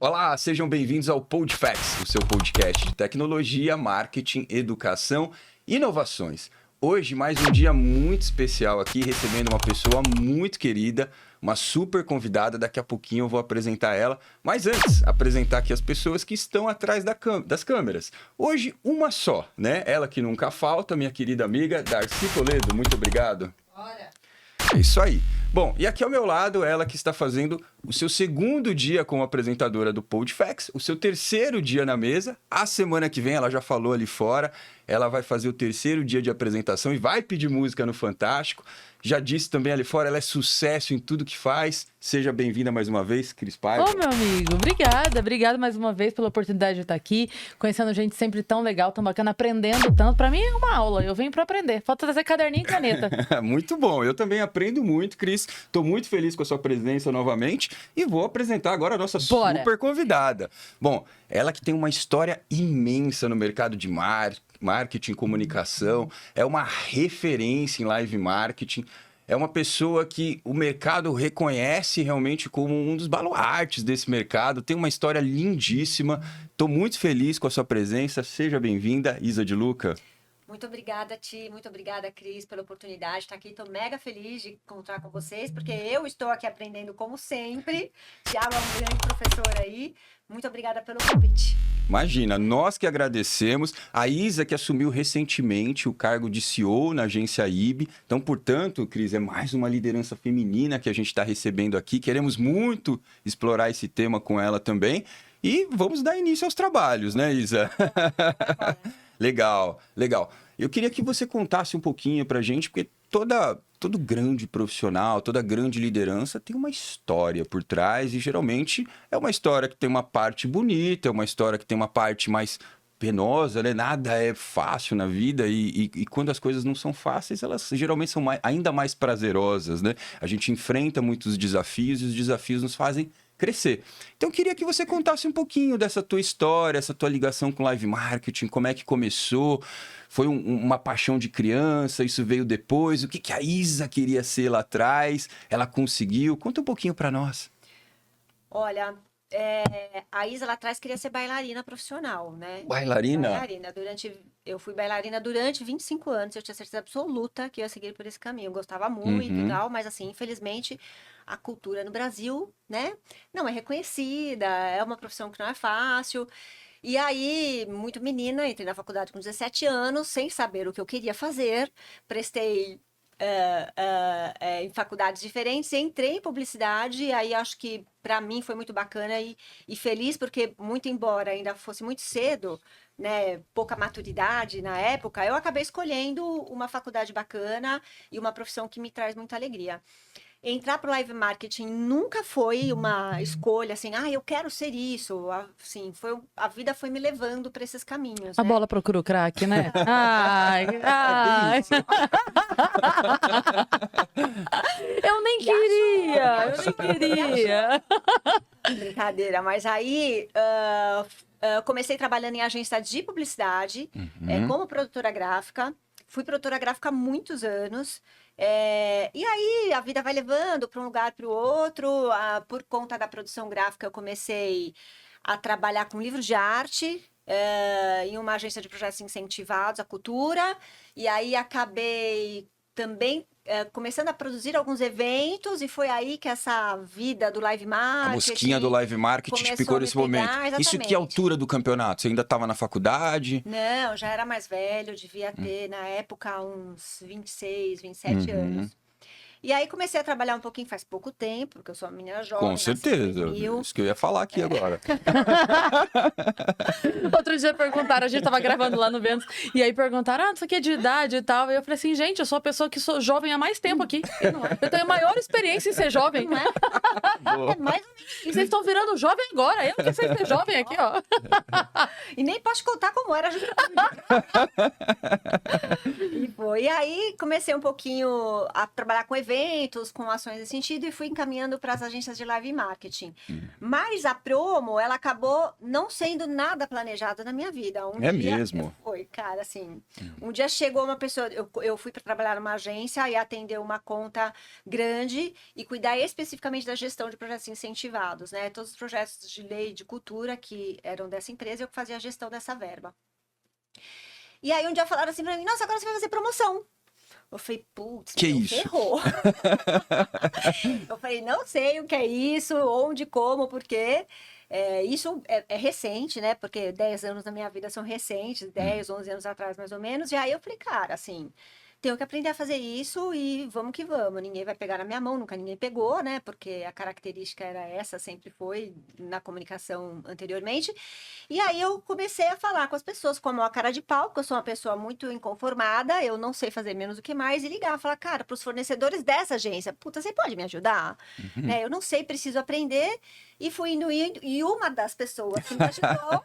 Olá, sejam bem-vindos ao PodFacts, o seu podcast de tecnologia, marketing, educação e inovações. Hoje, mais um dia muito especial aqui, recebendo uma pessoa muito querida, uma super convidada. Daqui a pouquinho eu vou apresentar ela. Mas antes, apresentar aqui as pessoas que estão atrás das câmeras. Hoje, uma só, né? Ela que nunca falta, minha querida amiga Darcy Toledo. Muito obrigado. Bora! É isso aí. Bom, e aqui ao meu lado, ela que está fazendo o seu segundo dia como apresentadora do PodFacts, o seu terceiro dia na mesa. A semana que vem, ela já falou ali fora, ela vai fazer o terceiro dia de apresentação e vai pedir música no Fantástico. Já disse também ali fora, ela é sucesso em tudo que faz. Seja bem-vinda mais uma vez, Cris Paiva. Ô, meu amigo, obrigada mais uma vez pela oportunidade de estar aqui, conhecendo gente sempre tão legal, tão bacana, aprendendo tanto. Pra mim é uma aula, eu venho pra aprender. Falta trazer caderninho e caneta. Muito bom, eu também aprendo muito, Cris. Tô muito feliz com a sua presença novamente e vou apresentar agora a nossa super convidada. Bom, ela que tem uma história imensa no mercado de marketing, comunicação, é uma referência em live marketing. É uma pessoa que o mercado reconhece realmente como um dos baluartes desse mercado. Tem uma história lindíssima. Estou muito feliz com a sua presença. Seja bem-vinda, Isa de Luca. Muito obrigada, Ti. Muito obrigada, Cris, pela oportunidade de estar aqui. Estou mega feliz de encontrar com vocês, porque eu estou aqui aprendendo como sempre. Tiago é um grande professor aí. Muito obrigada pelo convite. Imagina, nós que agradecemos. A Isa que assumiu recentemente o cargo de CEO na agência IB. Então, portanto, Cris, é mais uma liderança feminina que a gente está recebendo aqui. Queremos muito explorar esse tema com ela também. E vamos dar início aos trabalhos, né, Isa? Legal, legal. Eu queria que você contasse um pouquinho pra gente, porque todo grande profissional, toda grande liderança tem uma história por trás e geralmente é uma história que tem uma parte bonita, é uma história que tem uma parte mais penosa, né? Nada é fácil na vida e quando as coisas não são fáceis, elas geralmente são ainda mais prazerosas, né? A gente enfrenta muitos desafios e os desafios nos fazem crescer. Então, eu queria que você contasse um pouquinho dessa tua história, essa tua ligação com live marketing, como é que começou, foi uma paixão de criança, isso veio depois, o que a Isa queria ser lá atrás, ela conseguiu? Conta um pouquinho para nós. Olha, a Isa lá atrás queria ser bailarina profissional, né? Bailarina? Bailarina. Eu fui bailarina durante 25 anos, eu tinha certeza absoluta que eu ia seguir por esse caminho. Eu gostava muito e tal, mas assim, infelizmente, a cultura no Brasil, né, não é reconhecida, é uma profissão que não é fácil. E aí, muito menina, entrei na faculdade com 17 anos, sem saber o que eu queria fazer, prestei em faculdades diferentes, entrei em publicidade, e aí acho que para mim foi muito bacana e feliz, porque muito embora ainda fosse muito cedo, né, pouca maturidade na época, eu acabei escolhendo uma faculdade bacana e uma profissão que me traz muita alegria. Entrar para o live marketing nunca foi uma escolha assim, eu quero ser isso. Assim, a vida foi me levando para esses caminhos. A né? bola procura o craque, né? Ai. Eu nem queria. Brincadeira, mas aí comecei trabalhando em agência de publicidade, como produtora gráfica. Fui produtora gráfica há muitos anos. E aí a vida vai levando para um lugar para o outro. Por conta da produção gráfica, eu comecei a trabalhar com livros de arte em uma agência de projetos incentivados à cultura. E aí acabei também começando a produzir alguns eventos, e foi aí que essa vida do live marketing... A mosquinha do live marketing te picou nesse momento. Exatamente. Isso que altura do campeonato? Você ainda estava na faculdade? Não, já era mais velho, devia ter, na época, uns 26, 27 anos. E aí comecei a trabalhar um pouquinho faz pouco tempo, porque eu sou uma menina jovem. Com certeza, isso que eu ia falar aqui agora. Outro dia perguntaram, a gente tava gravando lá no Vênus, e aí perguntaram, isso aqui é de idade e tal. E eu falei assim, gente, eu sou a pessoa que sou jovem há mais tempo aqui. Eu tenho a maior experiência em ser jovem. Não é? Mais ou menos. E vocês estão virando jovem agora. Eu não sei ser jovem aqui, ó. E nem posso contar como era a juventude. E aí comecei um pouquinho a trabalhar com eventos. eventos, com ações nesse sentido, e fui encaminhando para as agências de live marketing. Mas a promo, ela acabou não sendo nada planejada na minha vida. Um É dia mesmo? Foi, cara, assim. Um dia chegou uma pessoa, eu fui para trabalhar numa agência e atender uma conta grande e cuidar especificamente da gestão de projetos incentivados, né? Todos os projetos de lei de cultura que eram dessa empresa, eu que fazia a gestão dessa verba. E aí um dia falaram assim pra mim, nossa, agora você vai fazer promoção. Eu falei, putz, Que meu, isso? ferrou. Eu falei, não sei o que é isso, onde, como, por quê. Isso é recente, né? Porque 10 anos da minha vida são recentes, 10, 11 anos atrás, mais ou menos. E aí eu falei, cara, assim, tenho que aprender a fazer isso e vamos que vamos. Ninguém vai pegar na minha mão, nunca ninguém pegou, né? Porque a característica era essa, sempre foi na comunicação anteriormente. E aí eu comecei a falar com as pessoas como a cara de pau, porque eu sou uma pessoa muito inconformada, eu não sei fazer menos do que mais, e ligar, falar, cara, para os fornecedores dessa agência, puta, você pode me ajudar? Né? Eu não sei, preciso aprender. E fui indo, e uma das pessoas que me ajudou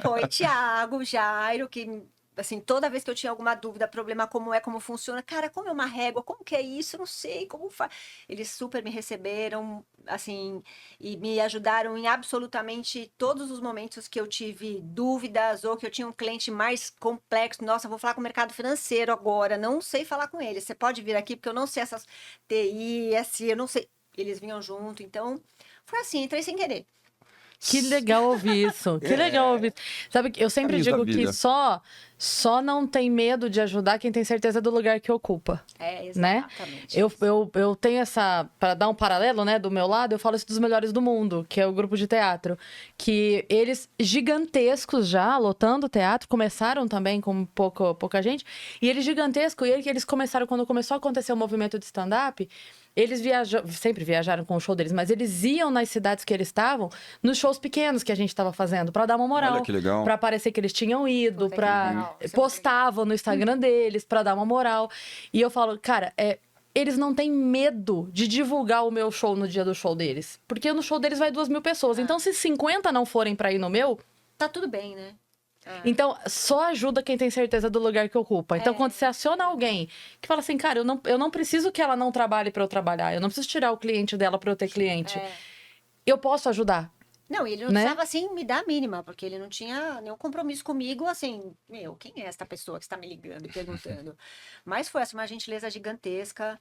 foi Thiago, Jairo, que assim, toda vez que eu tinha alguma dúvida, problema, como funciona, cara, como é uma régua, como que é isso, eu não sei como faz. Eles super me receberam, assim, e me ajudaram em absolutamente todos os momentos que eu tive dúvidas ou que eu tinha um cliente mais complexo. Nossa, vou falar com o mercado financeiro agora, não sei falar com eles. Você pode vir aqui porque eu não sei essas TI, SI, eu não sei. Eles vinham junto, então foi assim, entrei sem querer. Que legal ouvir isso. Que legal ouvir isso. Sabe, eu sempre Caminhos da digo que vida. só não tem medo de ajudar quem tem certeza do lugar que ocupa. Né? Exatamente. Eu tenho essa, para dar um paralelo, né, do meu lado, eu falo isso dos melhores do mundo, que é o grupo de teatro, que eles gigantescos já, lotando o teatro, começaram também com pouca gente, e eles gigantescos, e eles começaram, quando começou a acontecer o movimento de stand-up, eles sempre viajaram com o show deles, mas eles iam nas cidades que eles estavam, nos shows pequenos que a gente estava fazendo, para dar uma moral, Olha que legal. para parecer que eles tinham ido, Puta, que para legal. Isso é postavam no Instagram deles, para dar uma moral. E eu falo, cara, eles não têm medo de divulgar o meu show no dia do show deles, porque no show deles vai 2.000 pessoas. Então, se 50 não forem para ir no meu, Tá tudo bem, né? então, só ajuda quem tem certeza do lugar que ocupa. Então, quando você aciona alguém que fala assim, cara, eu não preciso que ela não trabalhe para eu trabalhar, eu não preciso tirar o cliente dela para eu ter cliente. Eu posso ajudar. Não, e ele não Né? precisava, assim, me dar a mínima, porque ele não tinha nenhum compromisso comigo, assim, meu, quem é esta pessoa que está me ligando e perguntando? Mas foi, assim, uma gentileza gigantesca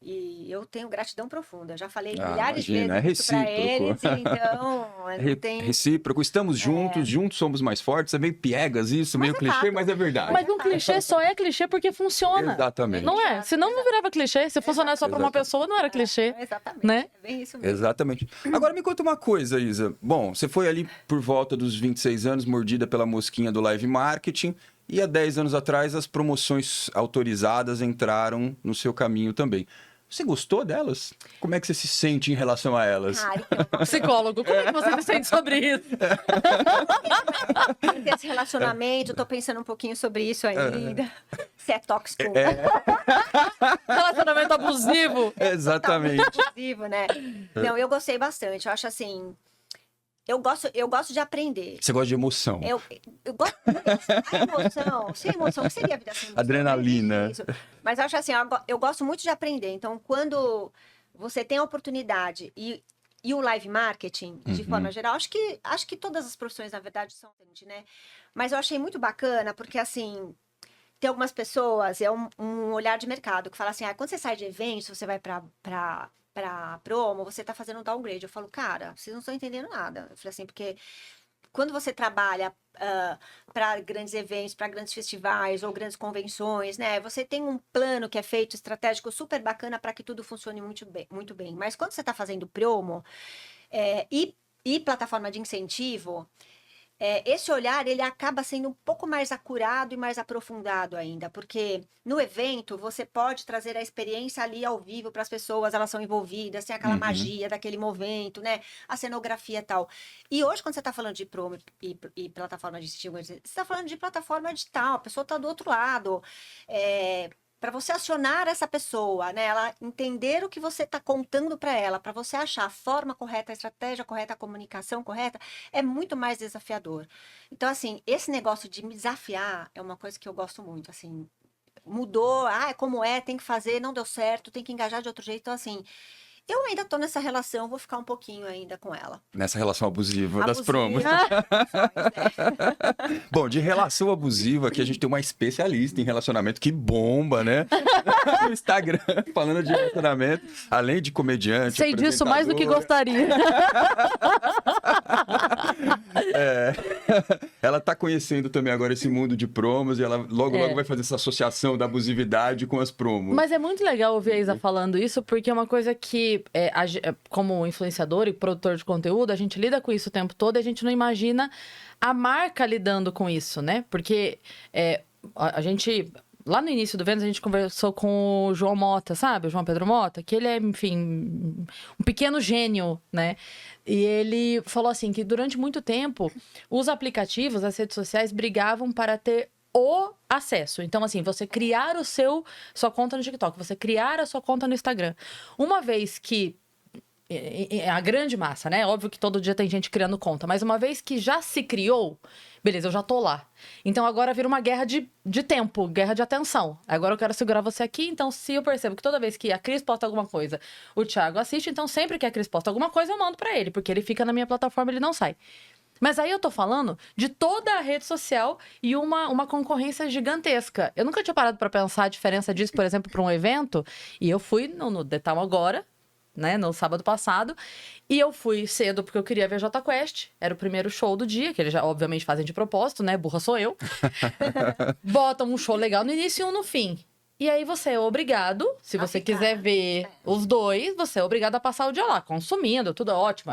e eu tenho gratidão profunda. Já falei milhares de imagina, vezes isso para recíproco. eles, então, não tem... Recíproco, estamos juntos somos mais fortes. É meio piegas isso, meio é clichê, fato. mas é verdade. Mas um clichê só é clichê porque funciona. Exatamente. Não é? Senão não virava clichê. Se funcionasse só para uma pessoa, não era clichê. Exatamente, Né? é bem isso mesmo. Exatamente. Agora me conta uma coisa, Isa. Bom, você foi ali por volta dos 26 anos, mordida pela mosquinha do live marketing, e há 10 anos atrás as promoções autorizadas entraram no seu caminho também. Você gostou delas? Como é que você se sente em relação a elas? Cara, então, Psicólogo, como é que você se sente sobre isso? ter esse relacionamento, eu tô pensando um pouquinho sobre isso ainda. Se é tóxico. Relacionamento abusivo. Exatamente. Abusivo, né? Não, eu gostei bastante. Eu acho assim. Eu gosto de aprender. Você gosta de emoção. Eu gosto a emoção. Sem emoção, o que seria a vida sem emoção? Adrenalina. Não existe isso. Mas eu acho assim, eu gosto muito de aprender. Então, quando você tem a oportunidade e o live marketing, de forma geral, acho que todas as profissões, na verdade, são, né? Mas eu achei muito bacana, porque assim. Tem algumas pessoas, é um olhar de mercado, que fala assim, quando você sai de eventos, você vai pra promo, você tá fazendo um downgrade. Eu falo, cara, vocês não estão entendendo nada. Eu falei assim, porque quando você trabalha para grandes eventos, para grandes festivais ou grandes convenções, né? Você tem um plano que é feito estratégico super bacana para que tudo funcione muito bem, muito bem. Mas quando você está fazendo promo e plataforma de incentivo, esse olhar ele acaba sendo um pouco mais acurado e mais aprofundado ainda, porque no evento você pode trazer a experiência ali ao vivo para as pessoas, elas são envolvidas, tem aquela magia daquele momento, né? A cenografia e tal. E hoje, quando você está falando de promo e plataforma de incentivo, você está falando de plataforma digital, a pessoa está do outro lado. Para você acionar essa pessoa, né? Ela entender o que você está contando para ela, para você achar a forma correta, a estratégia correta, a comunicação correta, é muito mais desafiador. Então, assim, esse negócio de me desafiar é uma coisa que eu gosto muito, assim. mudou, como tem que fazer, não deu certo, tem que engajar de outro jeito. Então, assim, eu ainda tô nessa relação, vou ficar um pouquinho ainda com ela. Nessa relação abusiva das promos. Né? Bom, de relação abusiva, aqui a gente tem uma especialista em relacionamento que bomba, né? No Instagram, falando de relacionamento, além de comediante. Sei disso mais do que gostaria. Ela tá conhecendo também agora esse mundo de promos e ela logo vai fazer essa associação da abusividade com as promos. Mas é muito legal ouvir a Isa falando isso, porque é uma coisa que, como influenciador e produtor de conteúdo, a gente lida com isso o tempo todo e a gente não imagina a marca lidando com isso, né? Porque a gente... Lá no início do Vênus, a gente conversou com o João Mota, sabe? O João Pedro Mota, que ele é, enfim, um pequeno gênio, né? E ele falou assim, que durante muito tempo, os aplicativos, as redes sociais, brigavam para ter o acesso. Então, assim, você criar sua conta no TikTok, você criar a sua conta no Instagram. Uma vez que a grande massa, né? Óbvio que todo dia tem gente criando conta, mas uma vez que já se criou, beleza, eu já tô lá. Então agora vira uma guerra de tempo, guerra de atenção. Agora eu quero segurar você aqui, então se eu percebo que toda vez que a Cris posta alguma coisa, o Thiago assiste, então sempre que a Cris posta alguma coisa, eu mando pra ele, porque ele fica na minha plataforma, ele não sai. Mas aí eu tô falando de toda a rede social e uma concorrência gigantesca. Eu nunca tinha parado pra pensar a diferença disso, por exemplo, pra um evento, e eu fui no Detal agora, né, no sábado passado, e eu fui cedo porque eu queria ver Jota Quest, era o primeiro show do dia, que eles já obviamente fazem de propósito, né, burra sou eu. Botam um show legal no início e um no fim. E aí você é obrigado, se você quiser ver os dois, você é obrigado a passar o dia lá, consumindo, tudo ótimo.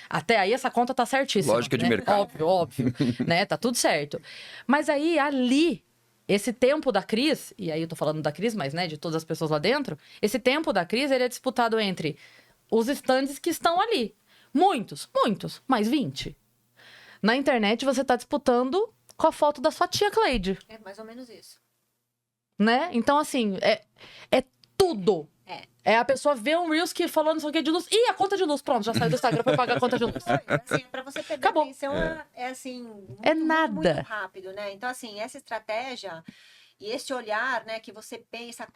Até aí essa conta tá certíssima. Lógica de né? mercado. Óbvio, né, tá tudo certo. Mas aí, ali... Esse tempo da Cris, e aí eu tô falando da Cris, mas, né, de todas as pessoas lá dentro, esse tempo da Cris, ele é disputado entre os estandes que estão ali. Muitos, mais 20. Na internet, você tá disputando com a foto da sua tia Cleide. É mais ou menos isso. Né? Então, assim, é tudo. A pessoa vê um Reels que falou não sei o que de luz. Ih, a conta de luz. Pronto, já saiu do Instagram pra pagar a conta de luz. Assim, pra você pegar Acabou. atenção, assim... Muito, É nada. muito rápido, né? Então, assim, essa estratégia e esse olhar, né, que você pensa...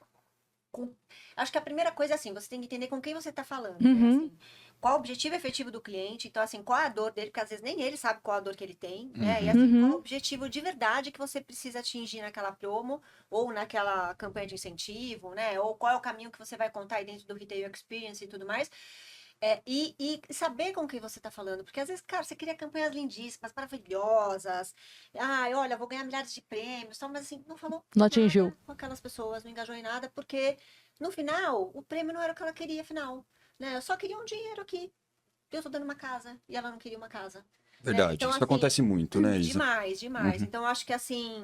Acho que a primeira coisa é assim, você tem que entender com quem você tá falando, né? Assim, qual o objetivo efetivo do cliente, então, assim, qual é a dor dele, porque às vezes nem ele sabe qual a dor que ele tem, né? E assim, qual o objetivo de verdade que você precisa atingir naquela promo ou naquela campanha de incentivo, né? Ou qual é o caminho que você vai contar aí dentro do Retail Experience e tudo mais. E saber com quem você tá falando, porque às vezes, cara, você cria campanhas lindíssimas, maravilhosas, olha, vou ganhar milhares de prêmios, mas assim, não falou Não atingiu nada com aquelas pessoas, não engajou em nada, porque no final, o prêmio não era o que ela queria, afinal, né? Eu só queria um dinheiro aqui, eu tô dando uma casa, e ela não queria uma casa. Verdade, né? Então, isso assim, acontece muito, né, Isa? Demais. Então, eu acho que assim,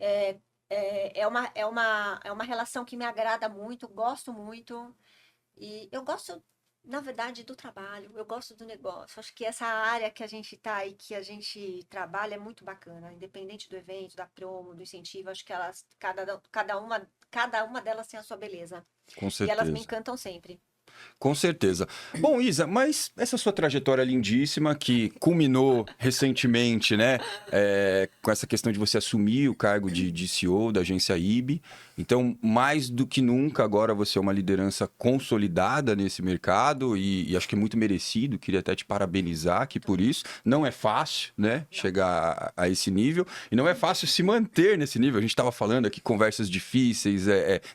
é uma relação que me agrada muito, gosto muito, e eu gosto, na verdade, do trabalho, eu gosto do negócio. Acho que essa área que a gente tá e que a gente trabalha é muito bacana, independente do evento, da promo, do incentivo. Acho que elas, cada uma delas tem a sua beleza. Com certeza. E elas me encantam sempre. Com certeza. Bom, Isa, mas essa sua trajetória lindíssima que culminou recentemente, né, com essa questão de você assumir o cargo de CEO da agência IB. Então, mais do que nunca, agora você é uma liderança consolidada nesse mercado e acho que é muito merecido. Queria até te parabenizar aqui por isso. Não é fácil, né, chegar a esse nível e não é fácil se manter nesse nível. A gente estava falando aqui conversas difíceis,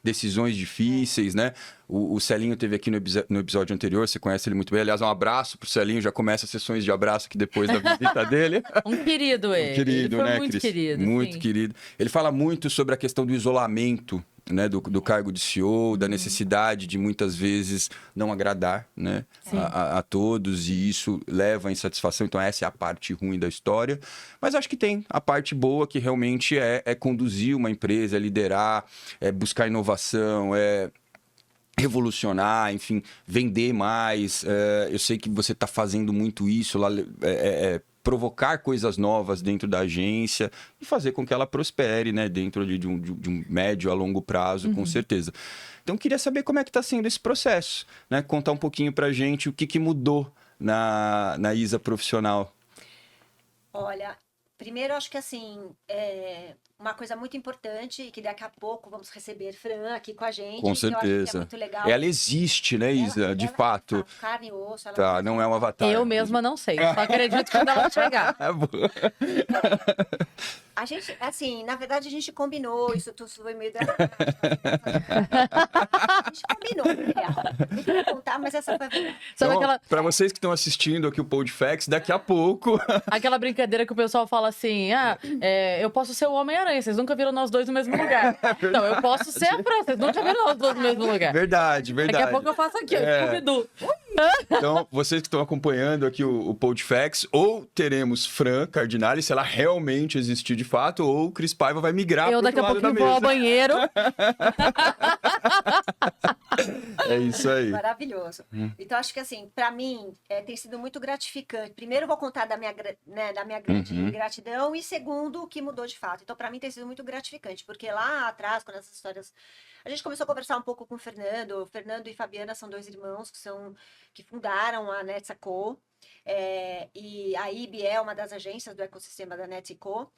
decisões difíceis, né? O Celinho teve aqui no episódio anterior, você conhece ele muito bem. Aliás, um abraço pro Celinho, já começa as sessões de abraço aqui depois da visita dele. Um querido ele. Um querido, ele foi né, muito Cris? querido. Muito sim. querido. Ele fala muito sobre a questão do isolamento, né, do cargo de CEO, da necessidade de muitas vezes não agradar, né, a todos, e isso leva à insatisfação. Então essa é a parte ruim da história, mas acho que tem a parte boa, que realmente é conduzir uma empresa, é liderar, é buscar inovação, revolucionar, enfim, vender mais. Eu sei que você está fazendo muito isso lá, provocar coisas novas dentro da agência e fazer com que ela prospere, né, dentro de um médio a longo prazo, com certeza. Então, queria saber como é que está sendo esse processo, né? Contar um pouquinho pra gente o que mudou na Isa profissional. Olha, Primeiro, acho que assim, uma coisa muito importante, que daqui a pouco vamos receber Fran aqui com a gente, Com que eu acho que é certeza. muito legal. Ela existe, né, Isa? De Ela fato. carne e osso, ela Tá, não é um avatar. Eu mesma não sei, só acredito quando ela chegar. A gente, assim, na verdade a gente combinou, isso tudo foi meio da... A gente combinou, na real. Não vou contar, mas essa foi a verdade. Sabe Então, para vocês que estão assistindo aqui o Podfacts, daqui a pouco... aquela brincadeira que o pessoal fala assim, eu posso ser o Homem-Aranha, vocês nunca viram nós dois no mesmo lugar. Então, eu posso ser a Fran, vocês nunca viram nós dois no mesmo lugar. Verdade. Daqui a pouco eu faço aqui, ó, Scooby-Doo. Então, vocês que estão acompanhando aqui o Podfacts, ou teremos Fran Cardinale, se ela realmente existir de fato, ou o Cris Paiva vai migrar Eu pro daqui a outro lado pouquinho da vou ao mesa. banheiro. É isso aí. Maravilhoso. Então, acho que assim, para mim, tem sido muito gratificante. Primeiro, eu vou contar da minha grande gratidão, e segundo, o que mudou de fato. Então, para mim, tem sido muito gratificante, porque lá atrás, quando essas histórias... A gente começou a conversar um pouco com o Fernando. O Fernando e Fabiana são 2 irmãos que fundaram a NetSaco. E a IB é uma das agências do ecossistema da NetSaco.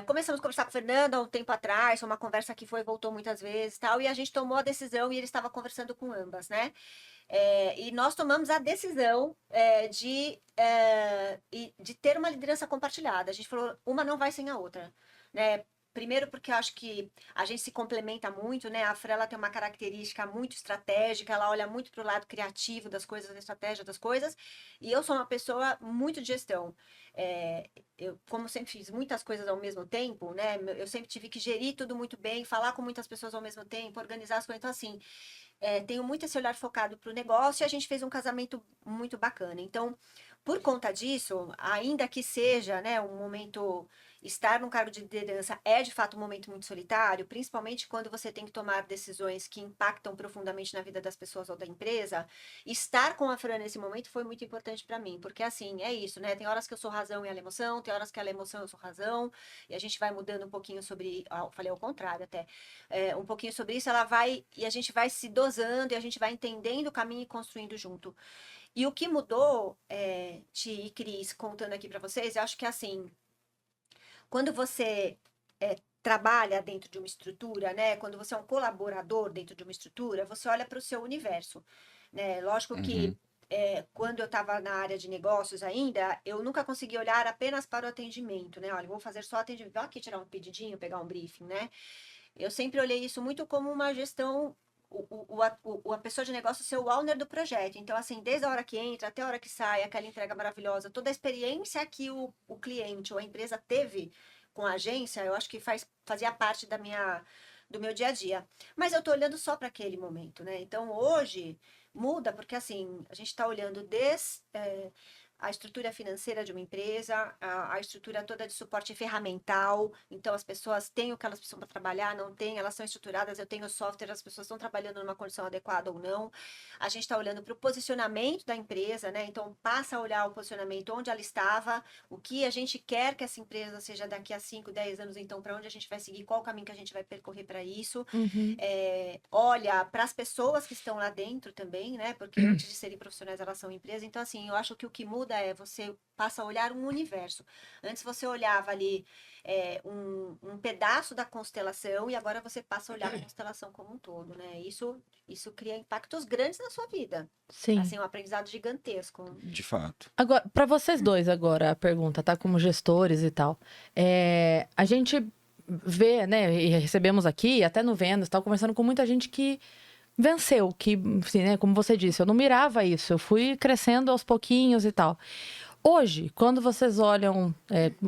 Começamos a conversar com o Fernando há um tempo atrás, uma conversa que foi e voltou muitas vezes e tal, e a gente tomou a decisão, e ele estava conversando com ambas, né? E nós tomamos a decisão de ter uma liderança compartilhada. A gente falou, uma não vai sem a outra, né? Primeiro porque eu acho que a gente se complementa muito, né? A Fran, ela tem uma característica muito estratégica, ela olha muito para o lado criativo das coisas, da estratégia das coisas, e eu sou uma pessoa muito de gestão. Eu, como sempre fiz muitas coisas ao mesmo tempo, né? Eu sempre tive que gerir tudo muito bem, falar com muitas pessoas ao mesmo tempo, organizar as coisas. Então, assim, tenho muito esse olhar focado para o negócio, e a gente fez um casamento muito bacana. Então, por conta disso, ainda que seja, né, um momento... Estar num cargo de liderança é, de fato, um momento muito solitário, principalmente quando você tem que tomar decisões que impactam profundamente na vida das pessoas ou da empresa. Estar com a Fran nesse momento foi muito importante para mim, porque, assim, é isso, né? Tem horas que eu sou razão e ela é emoção, tem horas que ela é emoção e eu sou razão, e a gente vai mudando um pouquinho sobre... falei ao contrário até. Um pouquinho sobre isso, e a gente vai se dosando, e a gente vai entendendo o caminho e construindo junto. E o que mudou, Ti e Cris, contando aqui para vocês, eu acho que, assim... Quando você trabalha dentro de uma estrutura, né? Quando você é um colaborador dentro de uma estrutura, você olha para o seu universo, né? Lógico que quando eu estava na área de negócios ainda, eu nunca consegui olhar apenas para o atendimento, né? Olha, vou fazer só atendimento, vou aqui tirar um pedidinho, pegar um briefing, né? Eu sempre olhei isso muito como uma gestão... a pessoa de negócio ser o owner do projeto. Então, assim, desde a hora que entra até a hora que sai, aquela entrega maravilhosa, toda a experiência que o cliente ou a empresa teve com a agência, eu acho que fazia parte do meu dia a dia. Mas eu tô olhando só para aquele momento, né? Então, hoje, muda, porque, assim, a gente está olhando a estrutura financeira de uma empresa, a estrutura toda de suporte ferramental. Então, as pessoas têm o que elas precisam para trabalhar, não têm, elas são estruturadas, eu tenho software, as pessoas estão trabalhando numa condição adequada ou não. A gente está olhando para o posicionamento da empresa, né? Então, passa a olhar o posicionamento, onde ela estava, o que a gente quer que essa empresa seja daqui a 5, 10 anos, então, para onde a gente vai seguir, qual o caminho que a gente vai percorrer para isso. Olha para as pessoas que estão lá dentro também, né? Porque antes de serem profissionais, elas são empresa. Então, assim, eu acho que o que muda você passa a olhar um universo. Antes você olhava ali um pedaço da constelação, e agora você passa a olhar a constelação como um todo, né? Isso cria impactos grandes na sua vida. Sim. Assim, um aprendizado gigantesco. De fato. Agora, para vocês dois agora, a pergunta, tá? Como gestores e tal. A gente vê, né, e recebemos aqui, até no Vendas, tal, conversando com muita gente que venceu, que, assim, né, como você disse, eu não mirava isso, eu fui crescendo aos pouquinhos e tal. Hoje, quando vocês olham,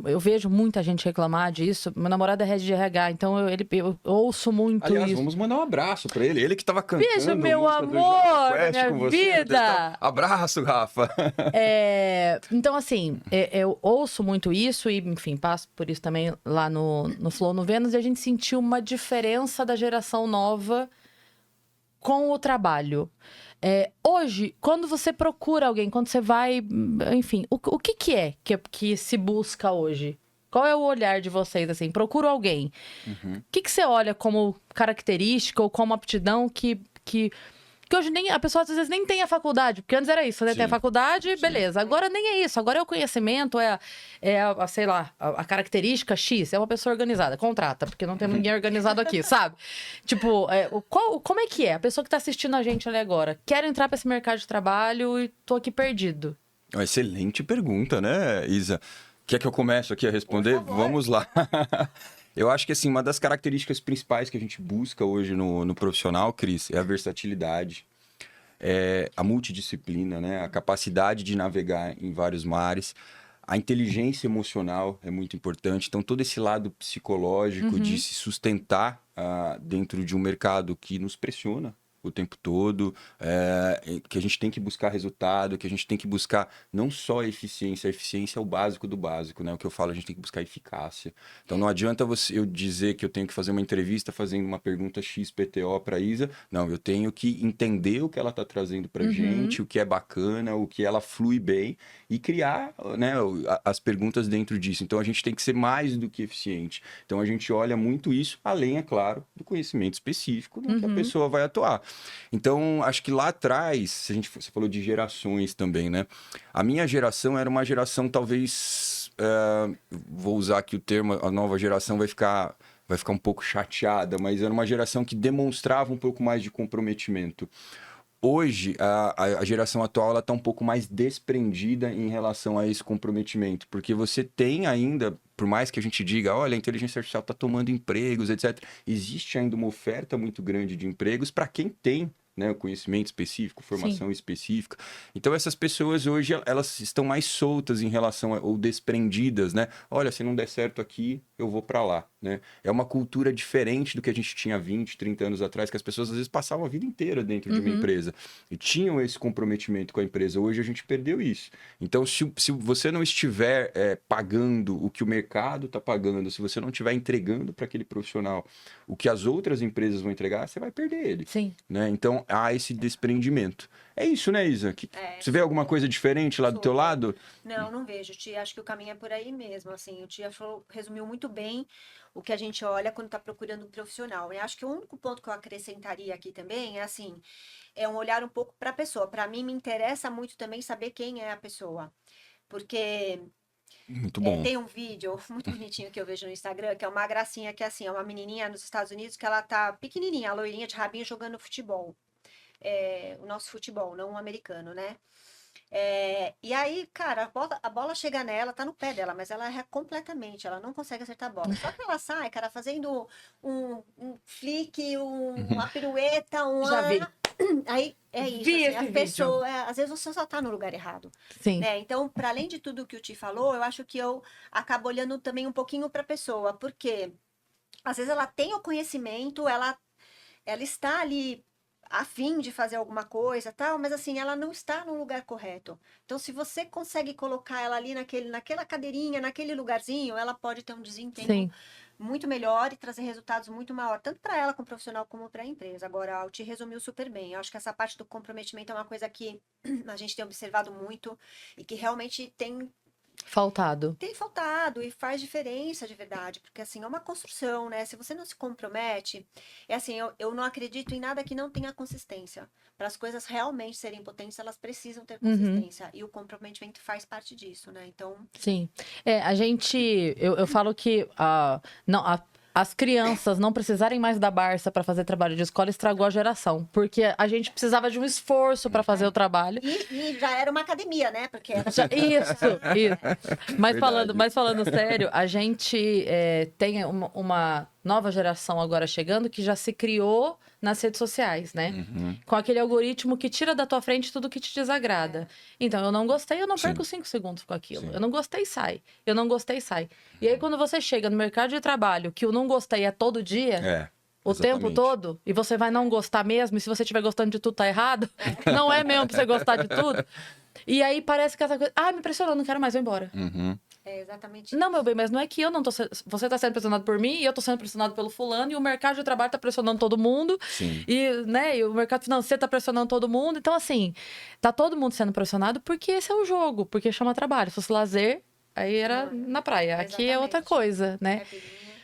eu vejo muita gente reclamar disso. Meu namorado é head de RH, então eu ouço muito Aliás, isso. vamos mandar um abraço pra ele. Ele que tava cantando. Beijo, meu música do amor, Jota Quest minha com você. vida! Abraço, Rafa. Então, assim, eu ouço muito isso e, enfim, passo por isso também lá no Flow no Vênus, e a gente sentiu uma diferença da geração nova com o trabalho. Hoje, quando você procura alguém, quando você vai, enfim, o que é que se busca hoje? Qual é o olhar de vocês, assim? Procuro alguém. O que você olha como característica ou como aptidão que Porque hoje a pessoa às vezes nem tem a faculdade, porque antes era isso, né? Tem a faculdade, beleza. Agora nem é isso, agora é o conhecimento, sei lá, a característica X, é uma pessoa organizada, contrata, porque não tem ninguém organizado aqui, sabe? Tipo, como é que é? A pessoa que tá assistindo a gente ali agora, quero entrar pra esse mercado de trabalho e tô aqui perdido. Uma excelente pergunta, né, Isa? Quer que eu comece aqui a responder? Vamos lá. Eu acho que, assim, uma das características principais que a gente busca hoje no profissional, Cris, é a versatilidade, a multidisciplina, né? A capacidade de navegar em vários mares. A inteligência emocional é muito importante. Então, todo esse lado psicológico de se sustentar dentro de um mercado que nos pressiona o tempo todo, que a gente tem que buscar resultado, que a gente tem que buscar não só a eficiência é o básico do básico, né? O que eu falo, a gente tem que buscar eficácia. Então não adianta eu dizer que eu tenho que fazer uma entrevista fazendo uma pergunta XPTO para Isa, não, eu tenho que entender o que ela está trazendo para gente, o que é bacana, o que ela flui bem e criar, né, as perguntas dentro disso. Então a gente tem que ser mais do que eficiente. Então a gente olha muito isso, além, é claro, do conhecimento específico, né, que a pessoa vai atuar. Então, acho que lá atrás, você falou de gerações também, né? A minha geração era uma geração, talvez, vou usar aqui o termo, a nova geração vai ficar um pouco chateada, mas era uma geração que demonstrava um pouco mais de comprometimento. Hoje, a geração atual está um pouco mais desprendida em relação a esse comprometimento, porque você tem ainda, por mais que a gente diga, olha, a inteligência artificial está tomando empregos, etc., existe ainda uma oferta muito grande de empregos para quem tem, né, conhecimento específico, formação específica. Então, essas pessoas hoje, elas estão mais soltas em relação ou desprendidas, né? Olha, se não der certo aqui, eu vou para lá, né? É uma cultura diferente do que a gente tinha 20, 30 anos atrás, que as pessoas às vezes passavam a vida inteira dentro de uma empresa e tinham esse comprometimento com a empresa. Hoje a gente perdeu isso. Então, se você não estiver pagando o que o mercado está pagando, se você não estiver entregando para aquele profissional o que as outras empresas vão entregar, você vai perder ele. Sim. Né? Então, há esse desprendimento. É isso, né, Isa? Você vê alguma coisa diferente lá do teu lado? Não vejo, Tia. Acho que o caminho é por aí mesmo. Assim, o Tia resumiu muito bem o que a gente olha quando está procurando um profissional. Eu acho que o único ponto que eu acrescentaria aqui também é assim, é um olhar um pouco para a pessoa. Para mim, me interessa muito também saber quem é a pessoa. Porque muito bom. Tem um vídeo muito bonitinho que eu vejo no Instagram, que é uma gracinha, que é assim, é uma menininha nos Estados Unidos que ela tá pequenininha, a loirinha de rabinho jogando futebol. O nosso futebol, não o americano, né? E aí, cara, a bola chega nela, tá no pé dela, mas ela erra completamente, ela não consegue acertar a bola. Só que ela sai, cara, fazendo um flick, uma pirueta, Já vi. Aí é isso, Vi assim, esse a pessoa, às vezes você só tá no lugar errado. Sim. Né? Então, para além de tudo que o Ti falou, eu acho que eu acabo olhando também um pouquinho para a pessoa, porque às vezes ela tem o conhecimento, ela está ali a fim de fazer alguma coisa, tal, mas assim, ela não está no lugar correto. Então, se você consegue colocar ela ali naquela cadeirinha, naquele lugarzinho, ela pode ter um desempenho muito melhor e trazer resultados muito maior, tanto para ela como profissional, como para a empresa. Agora, o Ti resumiu super bem. Eu acho que essa parte do comprometimento é uma coisa que a gente tem observado muito e que realmente tem faltado e faz diferença de verdade, porque assim, é uma construção, né? Se você não se compromete, assim, eu não acredito em nada que não tenha consistência. Para as coisas realmente serem potentes, elas precisam ter consistência, e o comprometimento faz parte disso, né? Então... Sim. Eu falo que as crianças não precisarem mais da Barça para fazer trabalho de escola estragou a geração, porque a gente precisava de um esforço para fazer o trabalho. E já era uma academia, né? Porque era... Isso. Mas falando sério, a gente tem uma nova geração agora chegando que já se criou nas redes sociais, né? Com aquele algoritmo que tira da tua frente tudo que te desagrada. Então, eu não gostei, eu não perco 5 segundos com aquilo. Eu não gostei, sai. Eu não gostei, sai. E aí, quando você chega no mercado de trabalho, que o não gostei é todo dia... O tempo todo, e você vai não gostar mesmo, e se você estiver gostando de tudo, tá errado. Não é mesmo pra você gostar de tudo. E aí parece que essa coisa... me impressionou, não quero mais, vou embora. É exatamente Não, isso. meu bem, mas não é que eu não tô... Você tá sendo pressionado por mim, e eu tô sendo pressionado pelo fulano, e o mercado de trabalho tá pressionando todo mundo. Sim. E o mercado financeiro tá pressionando todo mundo. Então, assim, tá todo mundo sendo pressionado porque esse é o jogo, porque chama trabalho. Se fosse lazer, aí era na praia. Aqui é outra coisa, né?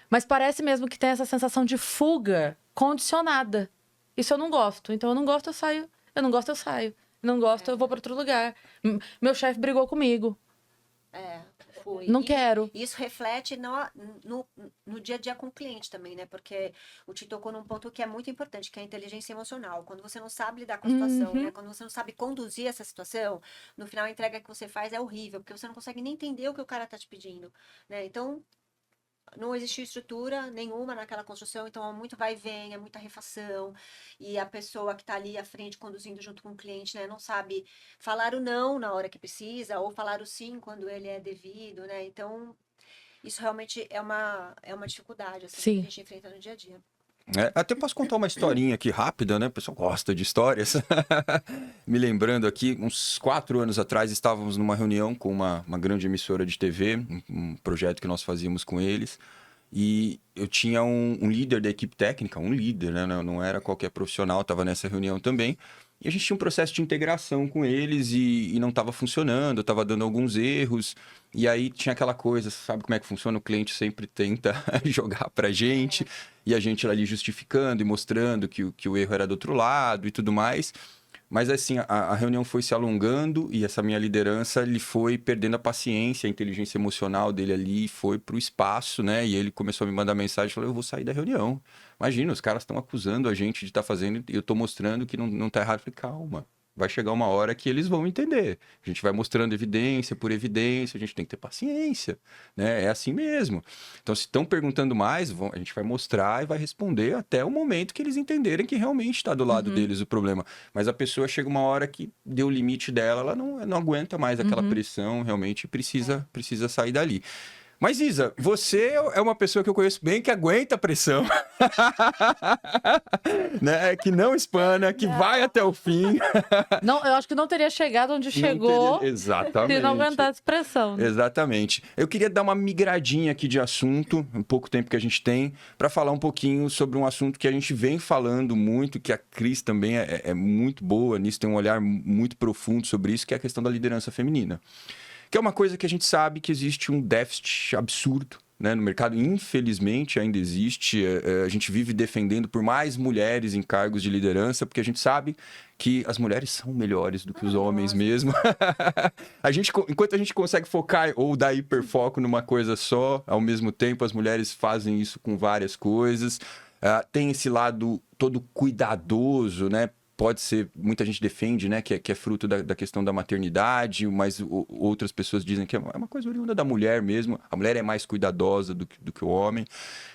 Mas parece mesmo que tem essa sensação de fuga condicionada. Isso eu não gosto. Então, eu não gosto, eu saio Eu não gosto, eu saio. Não gosto, eu vou para outro lugar. Meu chefe brigou comigo. Foi. Não quero. Isso reflete no dia a dia com o cliente também, né? Porque o Ti tocou num ponto que é muito importante, que é a inteligência emocional. Quando você não sabe lidar com a situação, né? Quando você não sabe conduzir essa situação, no final a entrega que você faz é horrível, porque você não consegue nem entender o que o cara tá te pedindo, né? Então, não existiu estrutura nenhuma naquela construção, então é muito vai e vem, é muita refação, e a pessoa que está ali à frente conduzindo junto com o cliente, né, não sabe falar o não na hora que precisa, ou falar o sim quando ele é devido, né? Então, isso realmente é uma dificuldade assim, que a Sim. gente enfrenta no dia a dia. Até posso contar uma historinha aqui rápida, né? O pessoal gosta de histórias. Me lembrando aqui, uns 4 anos atrás, estávamos numa reunião com uma grande emissora de TV, um projeto que nós fazíamos com eles. E eu tinha um líder da equipe técnica, um líder, né? Não era qualquer profissional, estava nessa reunião também. E a gente tinha um processo de integração com eles e não estava funcionando, estava dando alguns erros. E aí tinha aquela coisa, sabe como é que funciona? O cliente sempre tenta jogar pra gente e a gente ali justificando e mostrando que o erro era do outro lado e tudo mais. Mas assim, a reunião foi se alongando e essa minha liderança, ele foi perdendo a paciência, a inteligência emocional dele ali foi pro espaço, né? E ele começou a me mandar mensagem, falou, eu vou sair da reunião. Imagina, os caras estão acusando a gente de estar fazendo e eu tô mostrando que não tá errado. Eu falei, calma, vai chegar uma hora que eles vão entender. A gente vai mostrando evidência por evidência, a gente tem que ter paciência, né? É assim mesmo. Então, se estão perguntando mais, a gente vai mostrar e vai responder até o momento que eles entenderem que realmente está do lado deles o problema. Mas a pessoa chega uma hora que deu o limite dela, ela não aguenta mais aquela pressão, realmente precisa sair dali. Mas, Isa, você é uma pessoa que eu conheço bem que aguenta a pressão, né? Que não espana, que vai até o fim. Não, eu acho que não teria chegado onde chegou Exatamente. se não aguentasse pressão. Né? Exatamente. Eu queria dar uma migradinha aqui de assunto, um pouco tempo que a gente tem, para falar um pouquinho sobre um assunto que a gente vem falando muito, que a Cris também é muito boa nisso, tem um olhar muito profundo sobre isso, que é a questão da liderança feminina. Que é uma coisa que a gente sabe que existe um déficit absurdo, né, no mercado. Infelizmente ainda existe. A gente vive defendendo por mais mulheres em cargos de liderança, porque a gente sabe que as mulheres são melhores do que os homens mesmo. Enquanto a gente consegue focar ou dar hiperfoco numa coisa só, ao mesmo tempo as mulheres fazem isso com várias coisas. Tem esse lado todo cuidadoso, né? Pode ser, muita gente defende, né, que é fruto da questão da maternidade, mas outras pessoas dizem que é uma coisa oriunda da mulher mesmo. A mulher é mais cuidadosa do que o homem.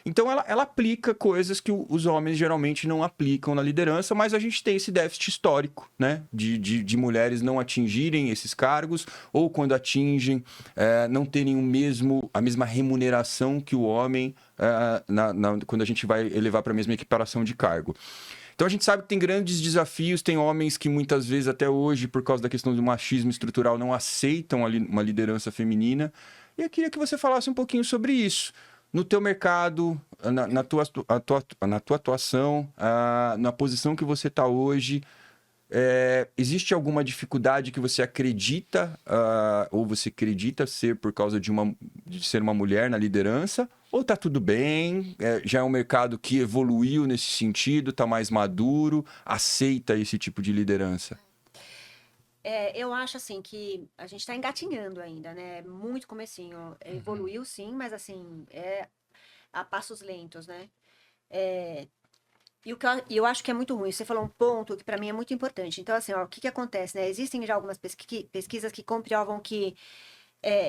Então, ela aplica coisas que os homens geralmente não aplicam na liderança, mas a gente tem esse déficit histórico, né, de mulheres não atingirem esses cargos, ou quando atingem, não terem a mesma remuneração que o homem quando a gente vai elevar para a mesma equiparação de cargo. Então a gente sabe que tem grandes desafios, tem homens que muitas vezes até hoje, por causa da questão do machismo estrutural, não aceitam uma liderança feminina. E eu queria que você falasse um pouquinho sobre isso. No teu mercado, na tua atuação, na posição que você está hoje, existe alguma dificuldade que você acredita, ou você acredita ser por causa de ser uma mulher na liderança? Ou tá tudo bem, já é um mercado que evoluiu nesse sentido, está mais maduro, aceita esse tipo de liderança? Eu acho assim que a gente está engatinhando ainda, né? Muito comecinho. Evoluiu sim, mas assim, a passos lentos, né? E eu acho que é muito ruim. Você falou um ponto que para mim é muito importante. Então, assim, ó, o que acontece, né? Existem já algumas pesquisas que comprovam que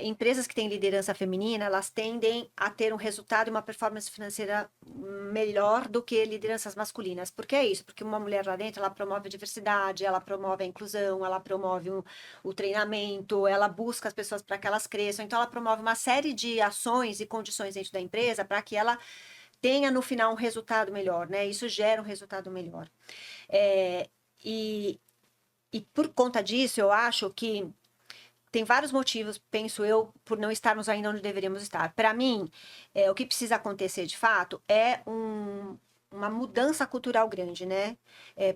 empresas que têm liderança feminina, elas tendem a ter um resultado e uma performance financeira melhor do que lideranças masculinas. Por que é isso? Porque uma mulher lá dentro, ela promove a diversidade, ela promove a inclusão, ela promove o treinamento, ela busca as pessoas para que elas cresçam. Então, ela promove uma série de ações e condições dentro da empresa para que ela tenha, no final, um resultado melhor, né? Isso gera um resultado melhor. E por conta disso, eu acho que tem vários motivos, penso eu, por não estarmos ainda onde deveríamos estar. Para mim, o que precisa acontecer de fato é uma mudança cultural grande, né?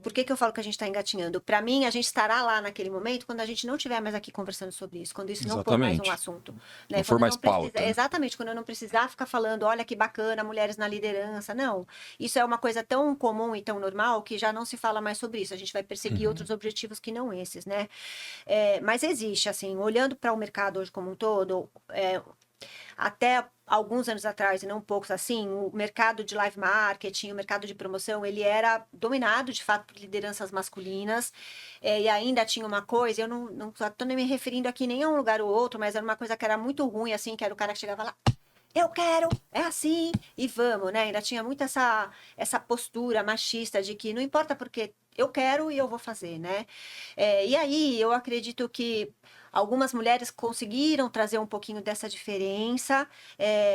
Por que eu falo que a gente está engatinhando? Para mim, a gente estará lá naquele momento quando a gente não estiver mais aqui conversando sobre isso, quando isso não for mais um assunto. Né? Não for mais pauta. Exatamente, quando eu não precisar ficar falando, olha que bacana, mulheres na liderança. Não, isso é uma coisa tão comum e tão normal que já não se fala mais sobre isso. A gente vai perseguir outros objetivos que não esses, né? Mas existe, assim, olhando para o mercado hoje como um todo, até alguns anos atrás, e não poucos assim, o mercado de live marketing, o mercado de promoção, ele era dominado, de fato, por lideranças masculinas, e ainda tinha uma coisa, eu não estou me referindo aqui nem a um lugar ou outro, mas era uma coisa que era muito ruim, assim, que era o cara que chegava lá, eu quero, é assim, e vamos, né? Ainda tinha muito essa postura machista de que não importa porque eu quero e eu vou fazer, né? E aí, eu acredito que algumas mulheres conseguiram trazer um pouquinho dessa diferença,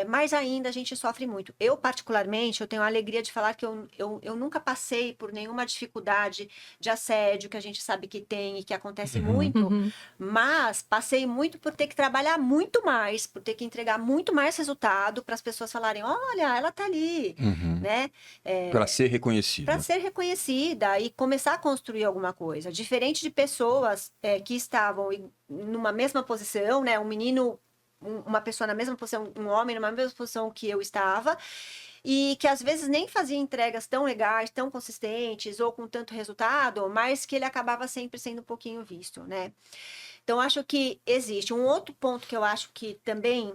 mas ainda a gente sofre muito. Eu, particularmente, eu tenho a alegria de falar que eu nunca passei por nenhuma dificuldade de assédio, que a gente sabe que tem e que acontece muito, mas passei muito por ter que trabalhar muito mais, por ter que entregar muito mais resultado para as pessoas falarem, olha, ela tá ali, né? Para ser reconhecida. Para ser reconhecida e começar a construir alguma coisa. Diferente de pessoas que estavam numa mesma posição, né? Um menino, uma pessoa na mesma posição, um homem numa mesma posição que eu estava, e que às vezes nem fazia entregas tão legais, tão consistentes ou com tanto resultado, mas que ele acabava sempre sendo um pouquinho visto, né? Então, acho que existe. Um outro ponto que eu acho que também...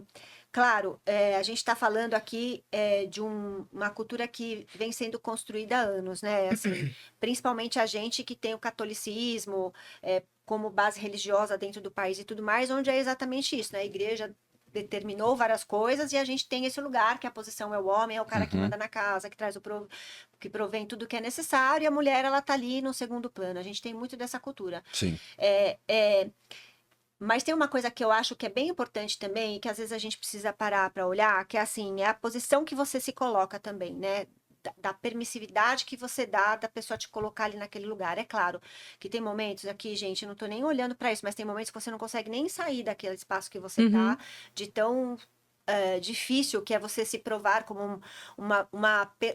Claro, a gente está falando aqui de uma cultura que vem sendo construída há anos, né? Assim, principalmente a gente que tem o catolicismo como base religiosa dentro do país e tudo mais, onde é exatamente isso, né? A igreja determinou várias coisas e a gente tem esse lugar que a posição é o homem, é o cara que manda na casa, que traz que provém tudo que é necessário, e a mulher, ela tá ali no segundo plano. A gente tem muito dessa cultura. Sim. Mas tem uma coisa que eu acho que é bem importante também, e que às vezes a gente precisa parar para olhar, que é assim, é a posição que você se coloca também, né? Da permissividade que você dá da pessoa te colocar ali naquele lugar. É claro que tem momentos aqui, gente, eu não tô nem olhando para isso, mas tem momentos que você não consegue nem sair daquele espaço que você tá, de tão difícil que é você se provar como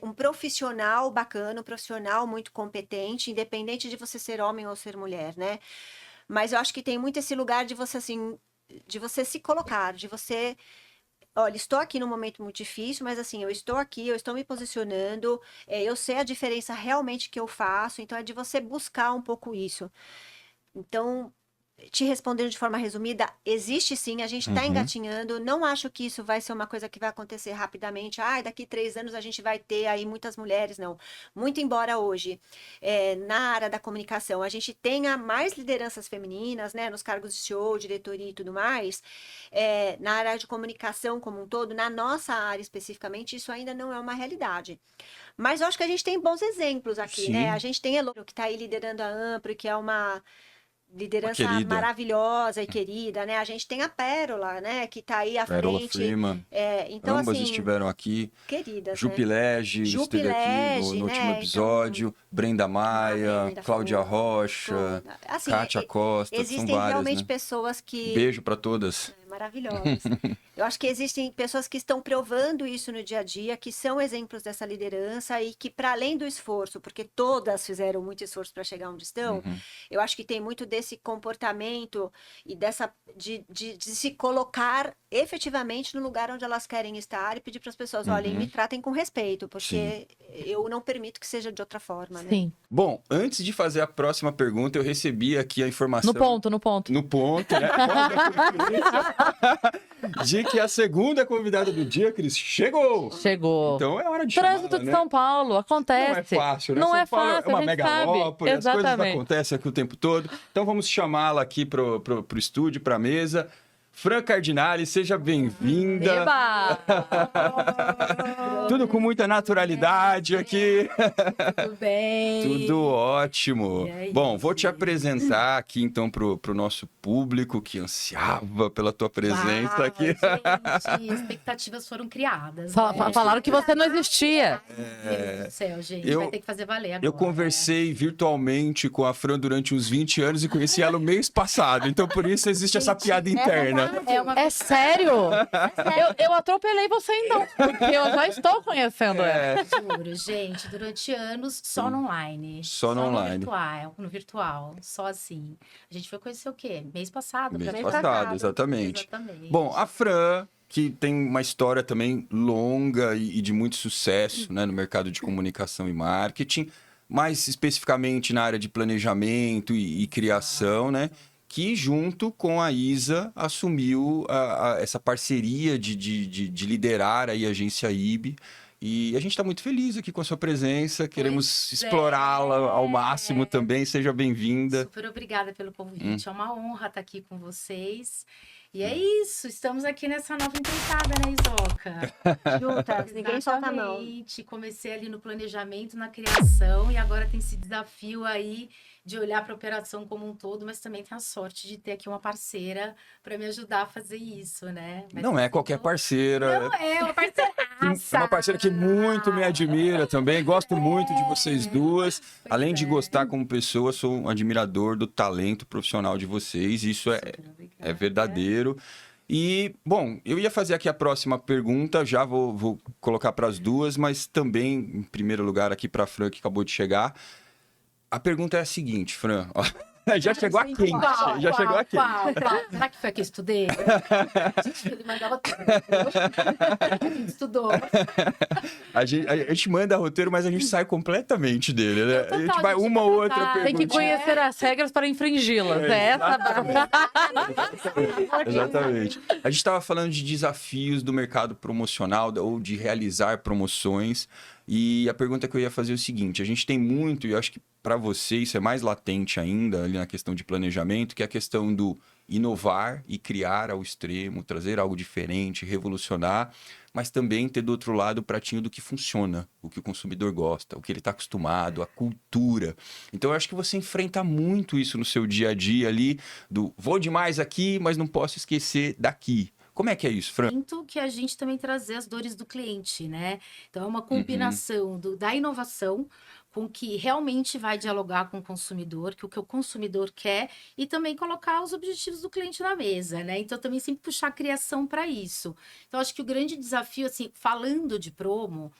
um profissional bacana, um profissional muito competente, independente de você ser homem ou ser mulher, né? Mas eu acho que tem muito esse lugar de você, assim, de você se colocar, de você... Olha, estou aqui num momento muito difícil, mas assim, eu estou aqui, eu estou me posicionando, eu sei a diferença realmente que eu faço, então é de você buscar um pouco isso. Então, te respondendo de forma resumida, existe sim, a gente está engatinhando, não acho que isso vai ser uma coisa que vai acontecer rapidamente, daqui 3 anos a gente vai ter aí muitas mulheres, não. Muito embora hoje, na área da comunicação, a gente tenha mais lideranças femininas, né, nos cargos de CEO, diretoria e tudo mais, na área de comunicação como um todo, na nossa área especificamente, isso ainda não é uma realidade. Mas eu acho que a gente tem bons exemplos aqui, né? A gente tem a Elô, que está aí liderando a Ampro, que é uma liderança maravilhosa e querida, né? A gente tem a Pérola, né? Que tá aí à Pérola frente. Freeman. Então, Ambas assim, estiveram aqui. Queridas, Jupilege esteve aqui no último episódio. Então, Brenda Maia, Cláudia Rocha, assim, Kátia Costa, são existem várias, realmente né? pessoas que... Beijo para todas. Maravilhosas. Eu acho que existem pessoas que estão provando isso no dia a dia, que são exemplos dessa liderança e que, para além do esforço, porque todas fizeram muito esforço para chegar onde estão, eu acho que tem muito desse comportamento e de se colocar efetivamente no lugar onde elas querem estar e pedir para as pessoas, olhem, me tratem com respeito, porque eu não permito que seja de outra forma, né? Sim. Bom, antes de fazer a próxima pergunta, eu recebi aqui a informação... No ponto. No ponto, né? De que a segunda convidada do dia, Cris, chegou! Chegou. Então é hora de chamar, Trânsito de né? São Paulo, acontece. Não é fácil, né? Não São é Paulo fácil, é uma a gente megalópole, sabe. as coisas Exatamente. acontecem aqui o tempo todo. Então vamos chamá-la aqui pro estúdio, pra mesa. Fran Cardinale, seja bem-vinda. Eba! Tudo com muita naturalidade aqui. Tudo bem? Tudo ótimo. E aí, Bom, vou te gente? apresentar aqui então pro nosso público que ansiava pela tua presença aqui. Gente, expectativas foram criadas. né? Falaram que você não existia. Meu Deus do céu, gente. Eu- Vai ter que fazer valer agora. Eu conversei virtualmente com a Fran durante uns 20 anos e conheci ela no mês passado. Então, por isso existe essa piada interna É sério? Eu atropelei você então, porque eu já estou conhecendo ela. Juro, gente, durante anos só no online. Só no online. No virtual, só assim. A gente foi conhecer o quê? Mês passado. Mês Mês passado, passado. exatamente. Exatamente. Bom, a Fran, que tem uma história também longa e de muito sucesso, né, no mercado de comunicação e marketing, mais especificamente na área de planejamento e criação, né? Que junto com a Isa assumiu essa parceria de liderar aí a agência IB. E a gente está muito feliz aqui com a sua presença, queremos explorá-la ao máximo também. Seja bem-vinda. Super obrigada pelo convite. É uma honra estar aqui com vocês. E é isso, estamos aqui nessa nova empreitada, né, Isoca? Juntas, ninguém solta a mão. Exatamente. Comecei ali no planejamento, na criação, e agora tem esse desafio aí de olhar para a operação como um todo, mas também tem a sorte de ter aqui uma parceira para me ajudar a fazer isso, né? Mas Não é qualquer parceira. Não é uma parceiraça. É uma parceira que muito me admira também. Gosto muito de vocês duas. Além de gostar como pessoa, sou um admirador do talento profissional de vocês. Isso é verdadeiro. E, bom, eu ia fazer aqui a próxima pergunta, já vou colocar para as duas, mas também, em primeiro lugar, aqui para a Fran, que acabou de chegar. A pergunta é a seguinte, Fran. Ó, já chegou a quente. Já chegou a quente. Qual? Será que foi a que eu estudei? Ele mandava tudo. A gente estudou. A gente manda roteiro, mas a gente sai completamente dele, né? Total, a gente vai a gente uma vai ou outra tentar. pergunta. Tem que conhecer as regras para infringi-las. É essa. Exatamente. A gente estava falando de desafios do mercado promocional ou de realizar promoções. E a pergunta que eu ia fazer é o seguinte: a gente tem muito, e eu acho que para você isso é mais latente ainda ali na questão de planejamento, que é a questão do inovar e criar ao extremo, trazer algo diferente, revolucionar, mas também ter do outro lado o pratinho do que funciona, o que o consumidor gosta, o que ele está acostumado, a cultura. Então eu acho que você enfrenta muito isso no seu dia a dia ali, do vou demais aqui, mas não posso esquecer daqui. Como é que é isso, Fran? Sinto que a gente também trazer as dores do cliente, né? Então é uma combinação da inovação com o que realmente vai dialogar com o consumidor, que o consumidor quer, e também colocar os objetivos do cliente na mesa, né? Então também sempre puxar a criação para isso. Então acho que o grande desafio, assim, falando de promo,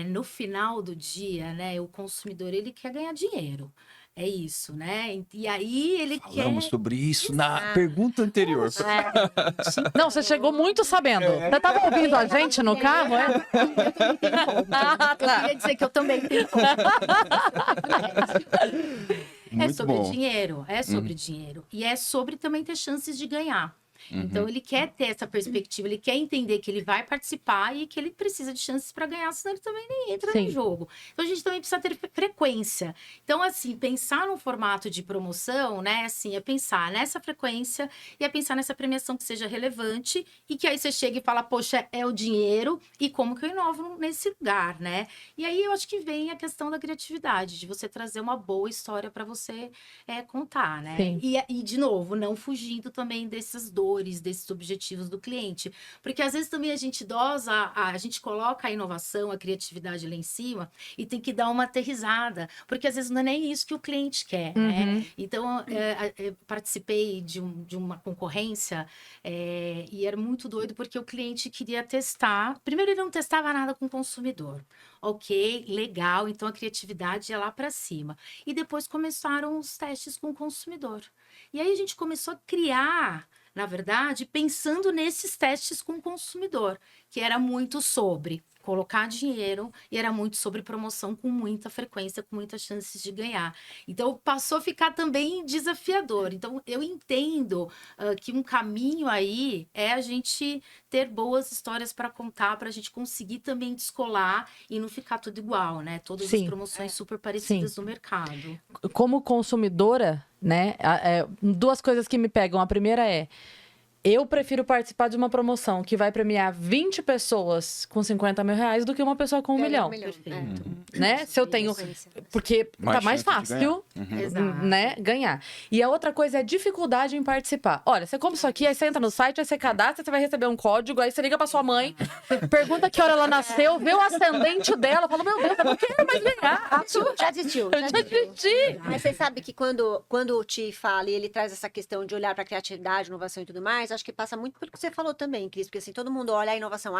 no final do dia, né? O consumidor, ele quer ganhar dinheiro. É isso, né? E aí ele Falamos quer... sobre isso na pergunta anterior. Não, você chegou muito sabendo. Você estava ouvindo a gente no carro, é? Eu também tenho ponto. Ah, tá. Eu queria dizer que eu também tenho ponto. É Muito sobre bom. dinheiro, é sobre dinheiro. E é sobre também ter chances de ganhar. Então, ele quer ter essa perspectiva, ele quer entender que ele vai participar e que ele precisa de chances para ganhar, senão ele também nem entra Sim. no jogo. Então, a gente também precisa ter frequência. Então, assim, pensar no formato de promoção, né, assim, é pensar nessa frequência e é pensar nessa premiação que seja relevante e que aí você chega e fala, poxa, é o dinheiro e como que eu inovo nesse lugar, né? E aí, eu acho que vem a questão da criatividade, de você trazer uma boa história para você contar, né? Sim. E, de novo, não fugindo também dessas dores, desses objetivos do cliente. Porque às vezes também a gente a gente coloca a inovação, a criatividade lá em cima e tem que dar uma aterrissada. Porque às vezes não é nem isso que o cliente quer, né? Então, eu participei de uma concorrência e era muito doido porque o cliente queria testar. Primeiro, ele não testava nada com o consumidor. Ok, legal, então a criatividade é lá para cima. E depois começaram os testes com o consumidor. E aí a gente começou a criar, na verdade, pensando nesses testes com o consumidor, que era muito sobre colocar dinheiro e era muito sobre promoção com muita frequência, com muitas chances de ganhar. Então, passou a ficar também desafiador. Então, eu entendo que um caminho aí é a gente ter boas histórias para contar, para a gente conseguir também descolar e não ficar tudo igual, né? Todas Sim. as promoções super parecidas no mercado. Como consumidora, né? Duas coisas que me pegam. A primeira é: eu prefiro participar de uma promoção que vai premiar 20 pessoas com 50 mil reais do que uma pessoa com 1 milhão. Perfeito. Né? Se eu tenho. Porque Mais tá mais chance de fácil Exato. né, ganhar. E a outra coisa é a dificuldade em participar. Olha, você compra isso aqui, aí você entra no site, aí você cadastra, você vai receber um código, aí você liga pra sua mãe, pergunta que hora ela nasceu, vê o ascendente dela, fala, meu Deus, eu não quero mais ganhar. Já desistiu. Eu já desisti. Mas você sabe que quando o Ti fala e ele traz essa questão de olhar para a criatividade, inovação e tudo mais, acho que passa muito pelo que você falou também, Cris, porque assim, todo mundo olha a inovação,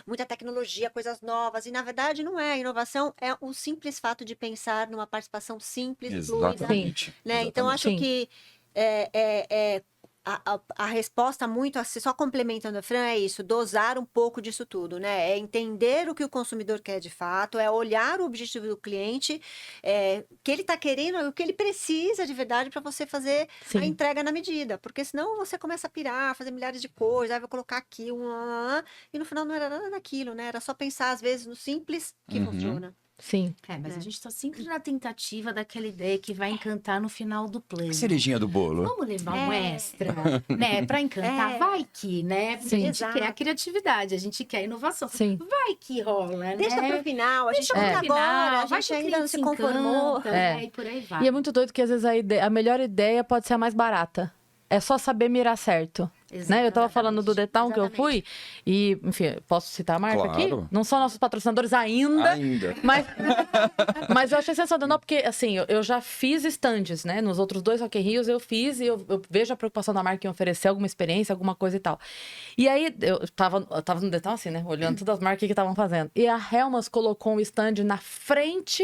muita tecnologia, coisas novas, e na verdade não é. A inovação é o simples fato de pensar numa participação simples, fluida, Exatamente. né? Então acho Sim. que a resposta muito, assim, só complementando a Fran, é isso, dosar um pouco disso tudo, né? É entender o que o consumidor quer de fato, é olhar o objetivo do cliente, o que ele está querendo, o que ele precisa de verdade para você fazer Sim. a entrega na medida. Porque senão você começa a pirar, fazer milhares de coisas, aí vai colocar aqui, e no final não era nada daquilo, né? Era só pensar, às vezes, no simples que funciona. Sim. Mas a gente tá sempre na tentativa daquela ideia que vai encantar no final do plano. A cerejinha do bolo. Vamos levar um extra, né? Pra encantar. Vai que, né? Porque Sim. a gente quer a criatividade, a gente quer a inovação. Sim. Vai que rola, né? Deixa pro final, a gente Deixa conta pro final, agora, a vai gente que o ainda não cliente se conformou. encanta, É. né? E por aí vai. E é muito doido que às vezes a melhor ideia pode ser a mais barata. É só saber mirar certo. Né? Eu tava falando do The Town que eu fui e, enfim, posso citar a marca aqui? Claro. Não são nossos patrocinadores ainda, mas eu achei sensacional porque, assim, eu já fiz estandes, né? Nos outros 2 Rock in Rios eu fiz e eu vejo a preocupação da marca em oferecer alguma experiência, alguma coisa e tal. E aí, eu tava no The Town assim, né? Olhando todas as marcas que estavam fazendo. E a Hellmann's colocou um stand na frente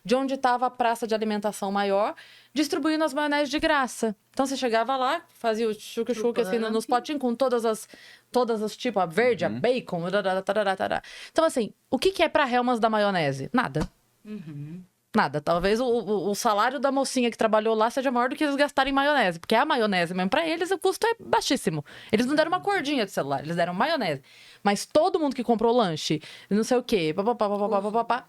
de onde estava a praça de alimentação maior, distribuindo as maioneses de graça. Então, você chegava lá, fazia o chuc-chuc assim nos potinhos com todas as tipo, a verde, a bacon, tarará. Então, assim, o que é pra Hellmann's da maionese? Nada. Nada. Talvez o salário da mocinha que trabalhou lá seja maior do que eles gastarem em maionese. Porque a maionese mesmo, pra eles, o custo é baixíssimo. Eles não deram uma cordinha de celular, eles deram maionese. Mas todo mundo que comprou lanche, não sei o quê, papapá.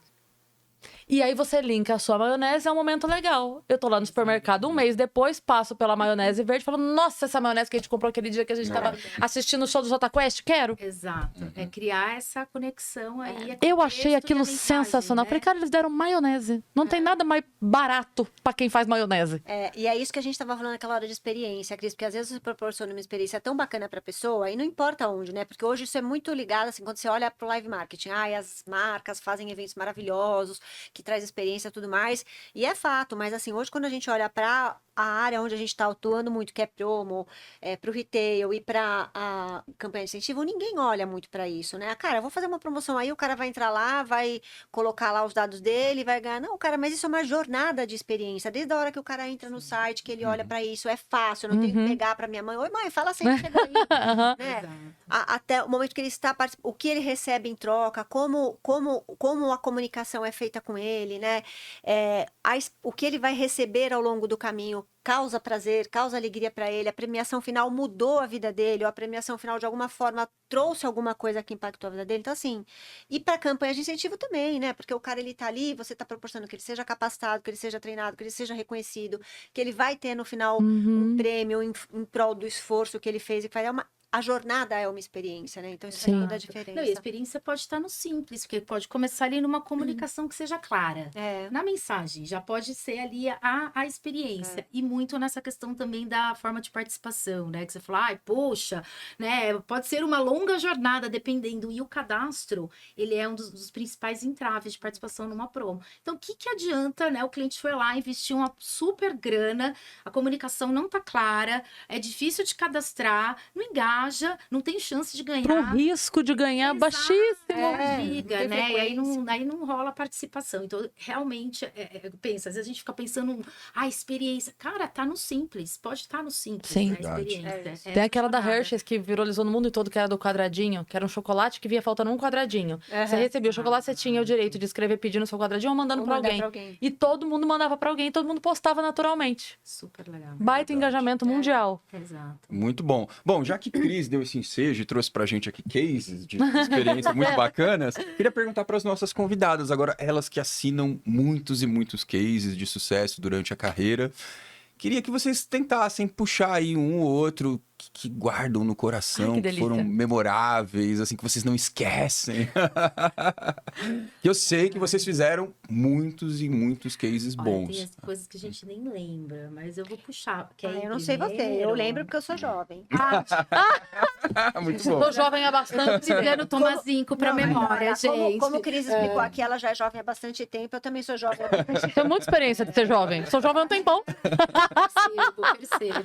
E aí você linka a sua maionese, é um momento legal. Eu tô lá no supermercado um mês depois, passo pela maionese verde e falo, nossa, essa maionese que a gente comprou aquele dia que a gente tava assistindo o show do Jota Quest, quero. Exato. É criar essa conexão aí. Eu achei aquilo sensacional. Né? Falei, cara, eles deram maionese. Não tem nada mais barato pra quem faz maionese. E é isso que a gente estava falando naquela hora de experiência, Cris, porque às vezes você proporciona uma experiência tão bacana para a pessoa, e não importa onde, né? Porque hoje isso é muito ligado, assim, quando você olha para o live marketing, as marcas fazem eventos maravilhosos, que traz experiência e tudo mais, e é fato, mas assim, hoje quando a gente olha para a área onde a gente está atuando muito, que é promo, para o retail e para a campanha de incentivo, ninguém olha muito para isso, né? Cara, eu vou fazer uma promoção aí, o cara vai entrar lá, vai colocar lá os dados dele, vai ganhar. Não, cara, mas isso é uma jornada de experiência. Desde a hora que o cara entra no site, que ele olha para isso, é fácil, eu não tenho que pegar para minha mãe. Oi, mãe, fala assim, chegou aí. Né? Até o momento que ele está participando, o que ele recebe em troca, como a comunicação é feita com ele, né? O que ele vai receber ao longo do caminho causa prazer, causa alegria para ele, a premiação final mudou a vida dele, ou a premiação final de alguma forma trouxe alguma coisa que impactou a vida dele. Então, assim, e para campanha de incentivo também, né? Porque o cara, ele tá ali, você tá proporcionando que ele seja capacitado, que ele seja treinado, que ele seja reconhecido, que ele vai ter no final um prêmio em prol do esforço que ele fez e que vai dar a jornada é uma experiência, né? Então isso faz toda a diferença. Não, e a experiência pode estar no simples, porque pode começar ali numa comunicação que seja clara. Na mensagem, já pode ser ali a experiência. E muito nessa questão também da forma de participação, né? Que você fala, poxa, né? Pode ser uma longa jornada, dependendo. E o cadastro, ele é um dos principais entraves de participação numa promo. Então, o que adianta, né? O cliente foi lá, investiu uma super grana, a comunicação não tá clara, é difícil de cadastrar, não engaja, não tem chance de ganhar. Pro risco de ganhar baixíssimo. Liga, né? E aí não rola a participação. Então, realmente, pensa, às vezes a gente fica pensando, a experiência. Cara, tá no simples. Pode estar no simples, Sim. né? A experiência. Tem aquela da Hershey's que viralizou no mundo todo, que era do quadradinho, que era um chocolate que via faltando um quadradinho. Você recebia o chocolate, você tinha o direito de escrever pedindo seu quadradinho ou mandando pra alguém. E todo mundo mandava pra alguém, todo mundo postava naturalmente. Super legal. Baita engajamento mundial. Exato. Muito bom. Bom, já que Cris deu esse ensejo e trouxe pra gente aqui cases de experiências muito bacanas, queria perguntar para as nossas convidadas agora, elas que assinam muitos e muitos cases de sucesso durante a carreira. Queria que vocês tentassem puxar aí um ou outro que guardam no coração, Ai, que que foram delícia. memoráveis, assim, que vocês não esquecem? Eu sei que vocês fizeram muitos e muitos cases Olha, bons. tem as coisas que a gente nem lembra, mas eu vou puxar. Quer ir Eu não sei você, eu primeiro? lembro porque eu sou jovem. Muito bom. Sou jovem há bastante tempo. Dando Tomazinco pra Não, mas memória, olha, gente. como o Cris explicou aqui, ela já é jovem há bastante tempo, eu também sou jovem há bastante tempo. Tenho muita experiência de ser jovem. Sou jovem há um tempão. Percebo.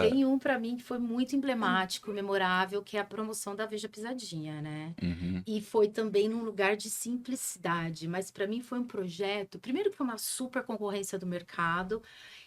Tem um pra mim que foi muito emblemático, memorável, que é a promoção da Veja Pisadinha, né? Uhum. E foi também num lugar de simplicidade, mas para mim foi um projeto, primeiro que foi uma super concorrência do mercado,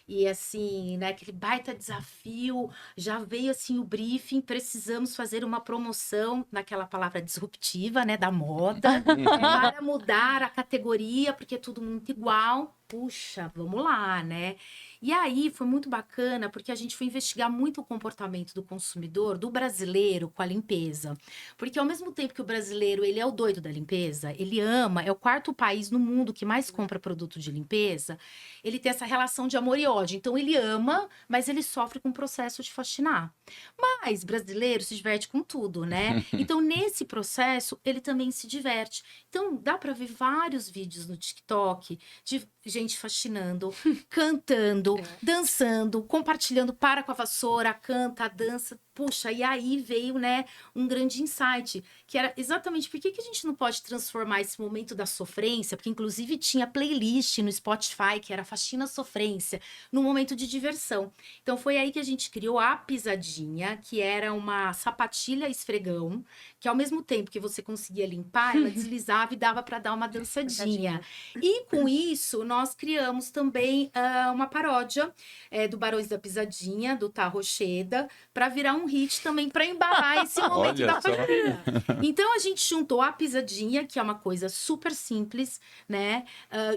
e assim, né, aquele baita desafio, já veio assim o briefing, precisamos fazer uma promoção naquela palavra disruptiva, né, da moda, para mudar a categoria, porque é tudo muito igual. Puxa, vamos lá, né? E aí foi muito bacana, porque a gente foi investigar muito o comportamento do consumidor, do brasileiro com a limpeza. Porque ao mesmo tempo que o brasileiro, ele é o doido da limpeza, ele ama, é o quarto país no mundo que mais compra produto de limpeza, ele tem essa relação de amor e ódio. Então ele ama, mas ele sofre com o processo de faxinar. Mas brasileiro se diverte com tudo, né? Então nesse processo, ele também se diverte. Então dá para ver vários vídeos no TikTok de gente faxinando, cantando, dançando, compartilhando, para com a vassoura, canta, dança. Puxa, e aí veio, né, um grande insight, que era exatamente por que a gente não pode transformar esse momento da sofrência, porque inclusive tinha playlist no Spotify, que era Faxina Sofrência, num momento de diversão. Então foi aí que a gente criou a pisadinha, que era uma sapatilha esfregão, que ao mesmo tempo que você conseguia limpar, ela deslizava e dava para dar uma dançadinha. E com isso, nós criamos também uma paródia do Barões da Pisadinha, do Tá Rocheda, para virar um hit também, para embalar esse momento Olha da só. faxina. Então a gente juntou a pisadinha, que é uma coisa super simples, né,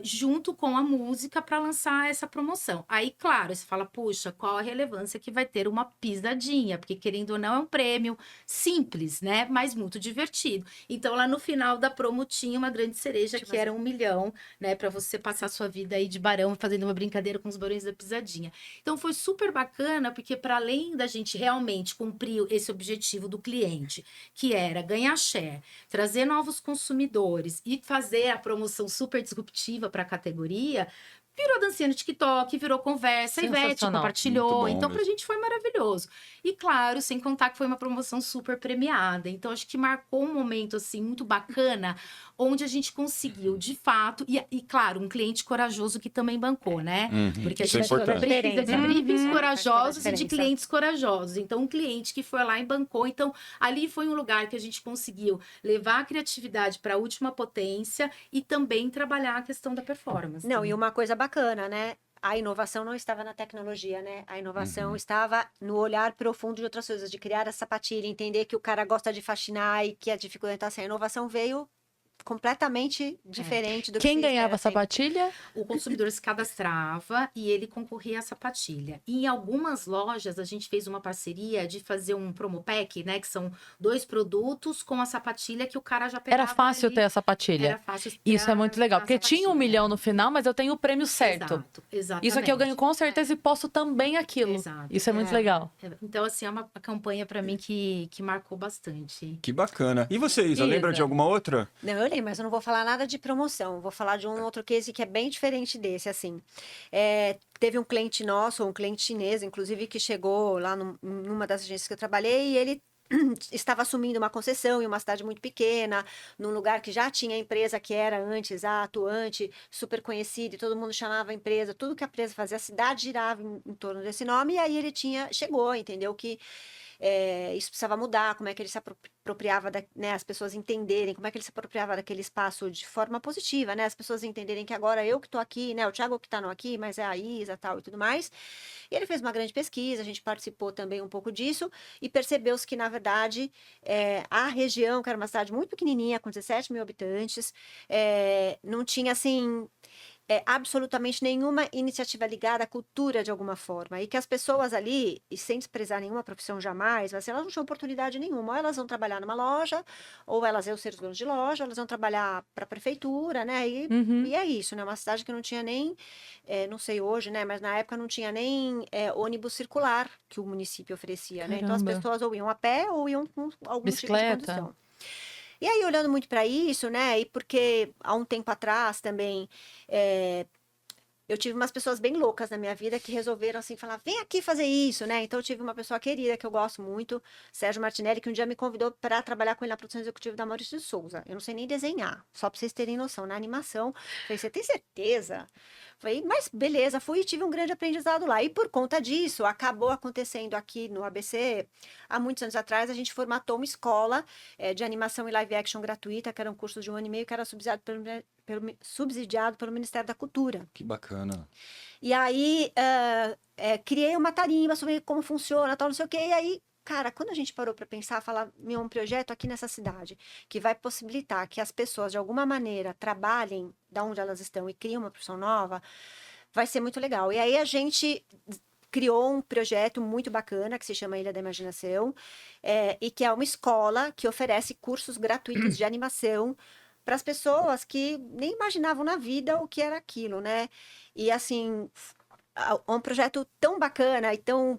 junto com a música para lançar essa promoção. Aí, claro, você fala, puxa, qual a relevância que vai ter uma pisadinha? Porque querendo ou não é um prêmio simples, né, mas muito divertido. Então lá no final da promo tinha uma grande cereja que era 1 milhão, né, para você passar a sua vida aí de barão fazendo uma brincadeira com os barões da pisadinha. Então foi super bacana, porque para além da gente realmente cumprir esse objetivo do cliente, que era ganhar share, trazer novos consumidores e fazer a promoção super disruptiva para a categoria, virou dancinha no TikTok, virou conversa, a Ivete Sensacional. compartilhou. Muito bom Então, pra mesmo. gente foi maravilhoso. E claro, sem contar que foi uma promoção super premiada. Então, acho que marcou um momento, assim, muito bacana, onde a gente conseguiu, de fato, e claro, um cliente corajoso que também bancou, né? Porque a Isso é gente importante. precisa de briefings Uhum. corajosos Faz e toda a de diferença. clientes corajosos. Então, um cliente que foi lá e bancou. Então, ali foi um lugar que a gente conseguiu levar a criatividade para a última potência e também trabalhar a questão da performance. Não, e uma coisa bacana, né? A inovação não estava na tecnologia, né? A inovação estava no olhar profundo de outras coisas, de criar a sapatilha, entender que o cara gosta de faxinar e que a dificuldade está assim. A inovação veio completamente diferente do que Quem se ganhava a espera sempre. sapatilha? O consumidor se cadastrava e ele concorria à sapatilha. E em algumas lojas a gente fez uma parceria de fazer um promo pack, né? Que são 2 produtos com a sapatilha que o cara já pegava. Era fácil ali. ter a sapatilha. Era fácil ter Isso é muito legal, a porque tinha 1 sapatilha. milhão no final, mas eu tenho o prêmio certo. Exato, exatamente. Isso aqui eu ganho com certeza e posso também aquilo. Exato. Isso é muito legal. Então, assim, é uma campanha pra mim que marcou bastante. Que bacana. E você, Isa, lembra Isa. de alguma outra? Não, eu lembro, mas eu não vou falar nada de promoção. Vou falar de um outro case que é bem diferente desse, assim. Teve um cliente nosso, um cliente chinês, inclusive, que chegou lá numa das agências que eu trabalhei e ele estava assumindo uma concessão em uma cidade muito pequena, num lugar que já tinha a empresa que era antes a atuante, super conhecida, e todo mundo chamava a empresa, tudo que a empresa fazia, a cidade girava em torno desse nome, e aí ele chegou, entendeu? Que isso precisava mudar, como é que ele se apropriava, né, as pessoas entenderem como é que ele se apropriava daquele espaço de forma positiva, né, as pessoas entenderem que agora eu que estou aqui, né, o Thiago que está não aqui, mas é a Isa, tal, e tudo mais. E ele fez uma grande pesquisa, a gente participou também um pouco disso, e percebeu-se que, na verdade, a região, que era uma cidade muito pequenininha, com 17 mil habitantes, não tinha, assim... absolutamente nenhuma iniciativa ligada à cultura de alguma forma. E que as pessoas ali, e sem desprezar nenhuma profissão jamais, mas elas não tinham oportunidade nenhuma. Ou elas vão trabalhar numa loja, ou elas iam ser os donos de loja, ou elas vão trabalhar para a prefeitura, né? E é isso, né? Uma cidade que não tinha nem, não sei hoje, né? Mas na época não tinha nem ônibus circular que o município oferecia, né? Então as Caramba. pessoas ou iam a pé ou iam com algum tipo de Bicicleta? condução. E aí, olhando muito para isso, né? E porque há um tempo atrás também, eu tive umas pessoas bem loucas na minha vida que resolveram assim falar, vem aqui fazer isso, né? Então eu tive uma pessoa querida que eu gosto muito, Sérgio Martinelli, que um dia me convidou para trabalhar com ele na produção executiva da Maurício de Souza. Eu não sei nem desenhar, só para vocês terem noção, na animação. Falei, você tem certeza? Falei, mas beleza, fui e tive um grande aprendizado lá. E por conta disso, acabou acontecendo aqui no ABC, há muitos anos atrás, a gente formatou uma escola de animação e live action gratuita, que era um curso de 1 ano e meio, que era subsidiado pelo Ministério da Cultura. Que bacana. E aí, criei uma tarimba sobre como funciona, tal, não sei o quê. E aí, cara, quando a gente parou para pensar, falar, meu, um projeto aqui nessa cidade que vai possibilitar que as pessoas, de alguma maneira, trabalhem da onde elas estão e criem uma profissão nova, vai ser muito legal. E aí a gente criou um projeto muito bacana que se chama Ilha da Imaginação, e que é uma escola que oferece cursos gratuitos de animação para as pessoas que nem imaginavam na vida o que era aquilo, né? E assim, um projeto tão bacana e tão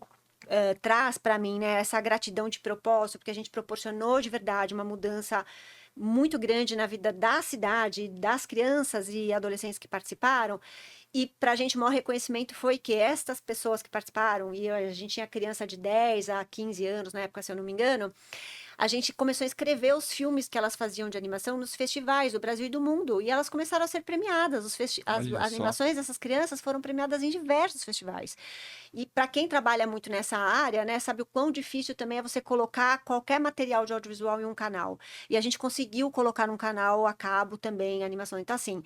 traz para mim, né, essa gratidão de propósito, porque a gente proporcionou de verdade uma mudança muito grande na vida da cidade, das crianças e adolescentes que participaram. E para a gente o maior reconhecimento foi que estas pessoas que participaram, e a gente tinha criança de 10 a 15 anos na época, se eu não me engano, a gente começou a escrever os filmes que elas faziam de animação nos festivais do Brasil e do mundo. E elas começaram a ser premiadas. As Olha só. animações dessas crianças foram premiadas em diversos festivais. E para quem trabalha muito nessa área, né, sabe o quão difícil também é você colocar qualquer material de audiovisual em um canal. E a gente conseguiu colocar num canal a cabo também a animação. Então, assim,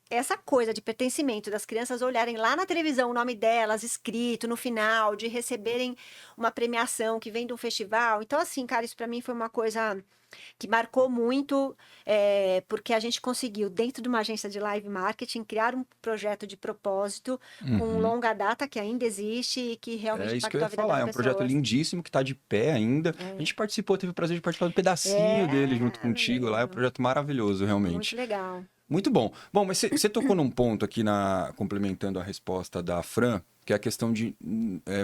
essa coisa de pertencimento das crianças olharem lá na televisão o nome delas escrito no final, de receberem uma premiação que vem de um festival. Então, assim, cara, isso para mim foi uma coisa que marcou muito, porque a gente conseguiu, dentro de uma agência de live marketing, criar um projeto de propósito com longa data, que ainda existe e que realmente É isso que eu impactou ia a vida falar, das é um projeto pessoas. lindíssimo que está de pé ainda. A gente participou, teve o prazer de participar do pedacinho dele junto contigo lá, é um projeto maravilhoso, realmente. Muito legal. Muito bom. Bom, mas você tocou num ponto aqui, complementando a resposta da Fran, que é a questão de,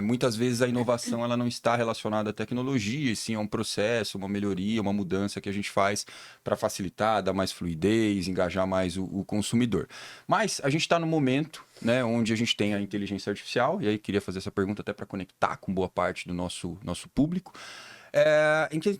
muitas vezes a inovação ela não está relacionada à tecnologia, e sim a um processo, uma melhoria, uma mudança que a gente faz para facilitar, dar mais fluidez, engajar mais o consumidor. Mas a gente está no momento, né, onde a gente tem a inteligência artificial, e aí queria fazer essa pergunta até para conectar com boa parte do nosso público.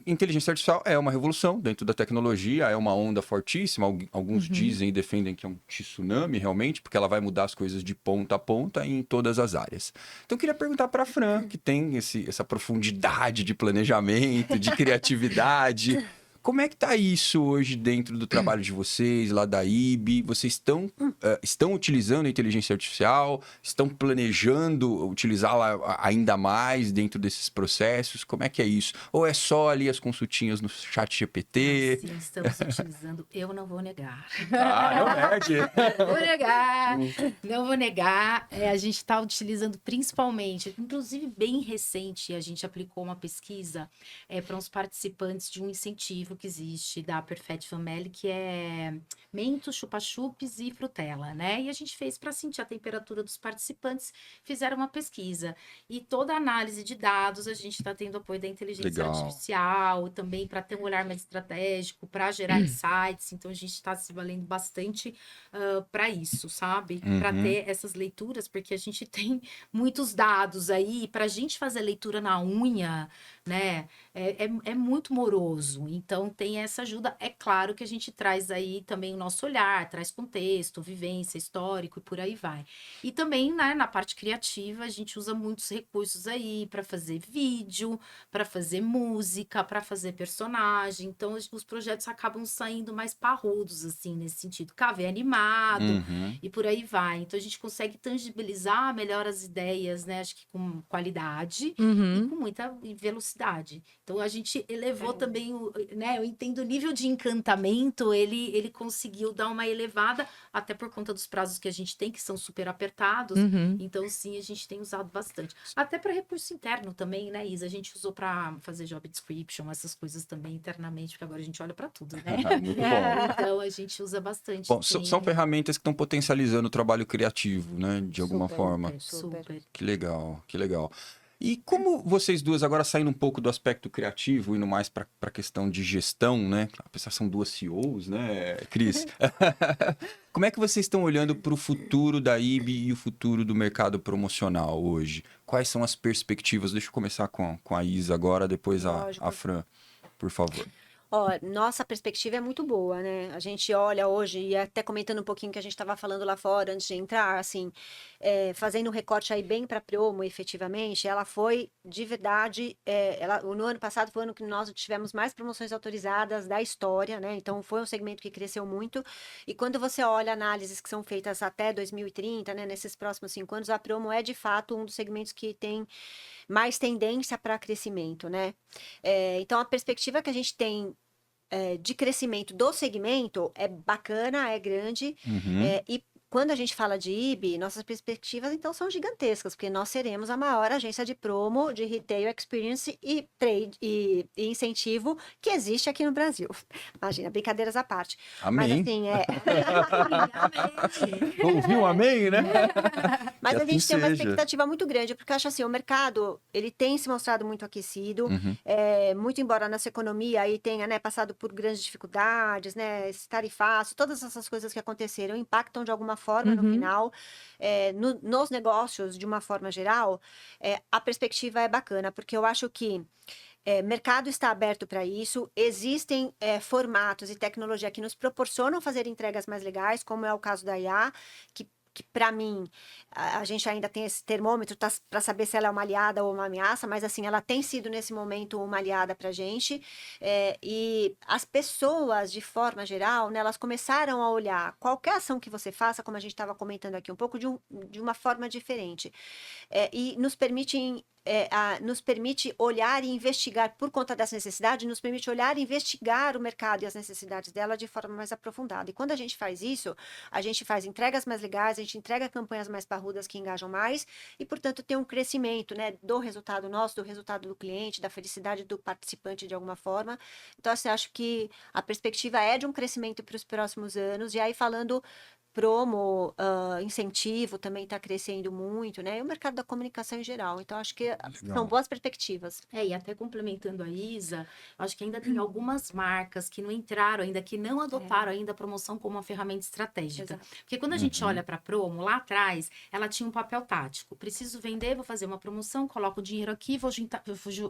Inteligência artificial é uma revolução dentro da tecnologia, é uma onda fortíssima. Alguns dizem e defendem que é um tsunami realmente, porque ela vai mudar as coisas de ponta a ponta em todas as áreas. Então eu queria perguntar para a Fran, que tem essa profundidade de planejamento, de criatividade. Como é que está isso hoje dentro do trabalho de vocês, lá da IB? Vocês estão utilizando a inteligência artificial? Estão planejando utilizá-la ainda mais dentro desses processos? Como é que é isso? Ou é só ali as consultinhas no chat GPT? Sim, estamos utilizando. Eu não vou negar. Não é, Vou negar. Não vou negar. A gente está utilizando principalmente, inclusive bem recente, a gente aplicou uma pesquisa para os participantes de um incentivo que existe da Perfect Family, que é Mentos, chupa-chups e frutela, né? E a gente fez para sentir a temperatura dos participantes, fizeram uma pesquisa. E toda a análise de dados, a gente está tendo apoio da inteligência artificial, também para ter um olhar mais estratégico, para gerar insights. Então, a gente está se valendo bastante para isso, sabe? Para ter essas leituras, porque a gente tem muitos dados aí, para a gente fazer leitura na unha, né? É muito moroso. Então, tem essa ajuda. É claro que a gente traz aí também o nosso olhar, traz contexto, vivência, histórico e por aí vai. E também, né, na parte criativa, a gente usa muitos recursos aí para fazer vídeo, para fazer música, para fazer personagem. Então, os projetos acabam saindo mais parrudos, assim, nesse sentido. KV animado e por aí vai. Então, a gente consegue tangibilizar melhor as ideias, né? Acho que com qualidade e com muita velocidade. Então a gente elevou também, né? Eu entendo o nível de encantamento, ele conseguiu dar uma elevada, até por conta dos prazos que a gente tem, que são super apertados. Uhum. Então, sim, a gente tem usado bastante. Até para recurso interno também, né, Isa? A gente usou para fazer job description, essas coisas também internamente, porque agora a gente olha para tudo, né? Muito bom. Então a gente usa bastante. Bom, sim. são ferramentas que estão potencializando o trabalho criativo, né? De alguma Super. forma. Super. Que legal, que legal. E como vocês duas, agora saindo um pouco do aspecto criativo, indo mais para a questão de gestão, né? Apesar são duas CEOs, né, Cris? Como é que vocês estão olhando para o futuro da IB e o futuro do mercado promocional hoje? Quais são as perspectivas? Deixa eu começar com a Isa agora, depois a Lógico. Fran, por favor. Ó, nossa perspectiva é muito boa, né? A gente olha hoje, e até comentando um pouquinho que a gente estava falando lá fora antes de entrar, assim, fazendo um recorte aí bem para a Promo, efetivamente, ela foi de verdade, no ano passado foi o ano que nós tivemos mais promoções autorizadas da história, né? Então foi um segmento que cresceu muito. E quando você olha análises que são feitas até 2030, né? Nesses próximos 5 anos, a Promo é de fato um dos segmentos que tem mais tendência para crescimento, né? Então a perspectiva que a gente tem de crescimento do segmento é bacana, é grande. Uhum. E quando a gente fala de IB, nossas perspectivas então são gigantescas, porque nós seremos a maior agência de promo, de retail experience e trade e incentivo que existe aqui no Brasil. Imagina, brincadeiras à parte. Mas Amém. assim, Ouviu um amém, né? mas Que a gente assim tem uma seja. expectativa muito grande, porque eu acho assim, o mercado, ele tem se mostrado muito aquecido, Uhum. muito embora nossa economia aí tenha, né, passado por grandes dificuldades, né, esse tarifaço, todas essas coisas que aconteceram impactam de alguma forma no Uhum. final, nos negócios de uma forma geral, a perspectiva é bacana, porque eu acho que mercado está aberto para isso, existem formatos e tecnologia que nos proporcionam fazer entregas mais legais, como é o caso da IA, que para mim, a gente ainda tem esse termômetro para saber se ela é uma aliada ou uma ameaça, mas assim, ela tem sido nesse momento uma aliada para a gente. E as pessoas, de forma geral, né, elas começaram a olhar qualquer ação que você faça, como a gente estava comentando aqui um pouco, de uma forma diferente. E nos permite olhar e investigar, por conta dessa necessidade, nos permite olhar e investigar o mercado e as necessidades dela de forma mais aprofundada. E quando a gente faz isso, a gente faz entregas mais legais, a gente entrega campanhas mais parrudas que engajam mais e, portanto, tem um crescimento, né, do resultado nosso, do resultado do cliente, da felicidade do participante de alguma forma. Então, assim, acho que a perspectiva é de um crescimento para os próximos anos. E aí, falando promo, incentivo também está crescendo muito, né? E o mercado da comunicação em geral. Então, acho que são Legal. boas perspectivas. E até complementando a Isa, acho que ainda tem algumas marcas que não entraram ainda, que não adotaram ainda a promoção como uma ferramenta estratégica. Exato. Porque quando a gente Uhum. olha para a promo, lá atrás, ela tinha um papel tático. Preciso vender, vou fazer uma promoção, coloco o dinheiro aqui, vou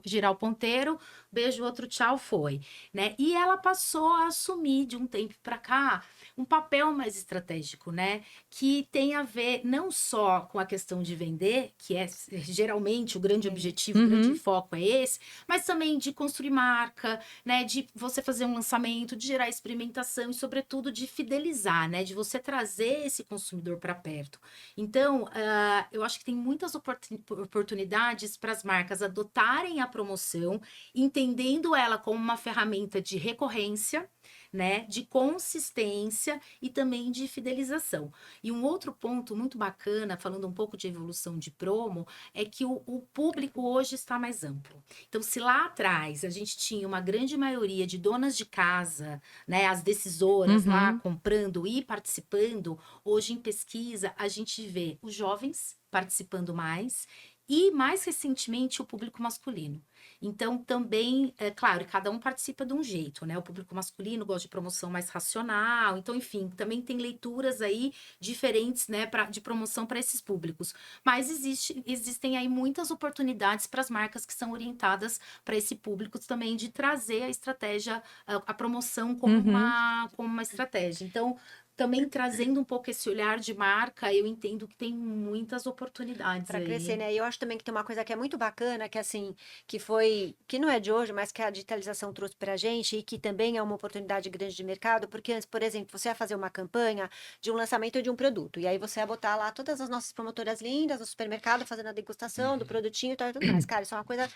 girar o ponteiro, beijo, outro tchau, foi. Né? E ela passou a assumir, de um tempo para cá, um papel mais estratégico, né? Que tem a ver não só com a questão de vender, que é geralmente o grande objetivo, o grande foco é esse, mas também de construir marca, né? De você fazer um lançamento, de gerar experimentação e, sobretudo, de fidelizar, né? De você trazer esse consumidor para perto. Então, eu acho que tem muitas oportunidades para as marcas adotarem a promoção, entendendo ela como uma ferramenta de recorrência, né, de consistência e também de fidelização. E um outro ponto muito bacana, falando um pouco de evolução de promo, é que o público hoje está mais amplo. Então, se lá atrás a gente tinha uma grande maioria de donas de casa, né, as decisoras lá comprando e participando, hoje em pesquisa a gente vê os jovens participando mais e, mais recentemente, o público masculino. Então, também, é claro, cada um participa de um jeito, né? O público masculino gosta de promoção mais racional. Então, enfim, também tem leituras aí diferentes, né, de promoção para esses públicos. Mas existem aí muitas oportunidades para as marcas que são orientadas para esse público também de trazer a estratégia, a promoção como uma estratégia. Então, também trazendo um pouco esse olhar de marca, eu entendo que tem muitas oportunidades Para aí. crescer, né? E eu acho também que tem uma coisa que é muito bacana, que assim, que não é de hoje, mas que a digitalização trouxe para a gente e que também é uma oportunidade grande de mercado, porque antes, por exemplo, você ia fazer uma campanha de um lançamento de um produto, e aí você ia botar lá todas as nossas promotoras lindas no supermercado fazendo a degustação do produtinho e tal e tudo mais. Cara, isso é uma coisa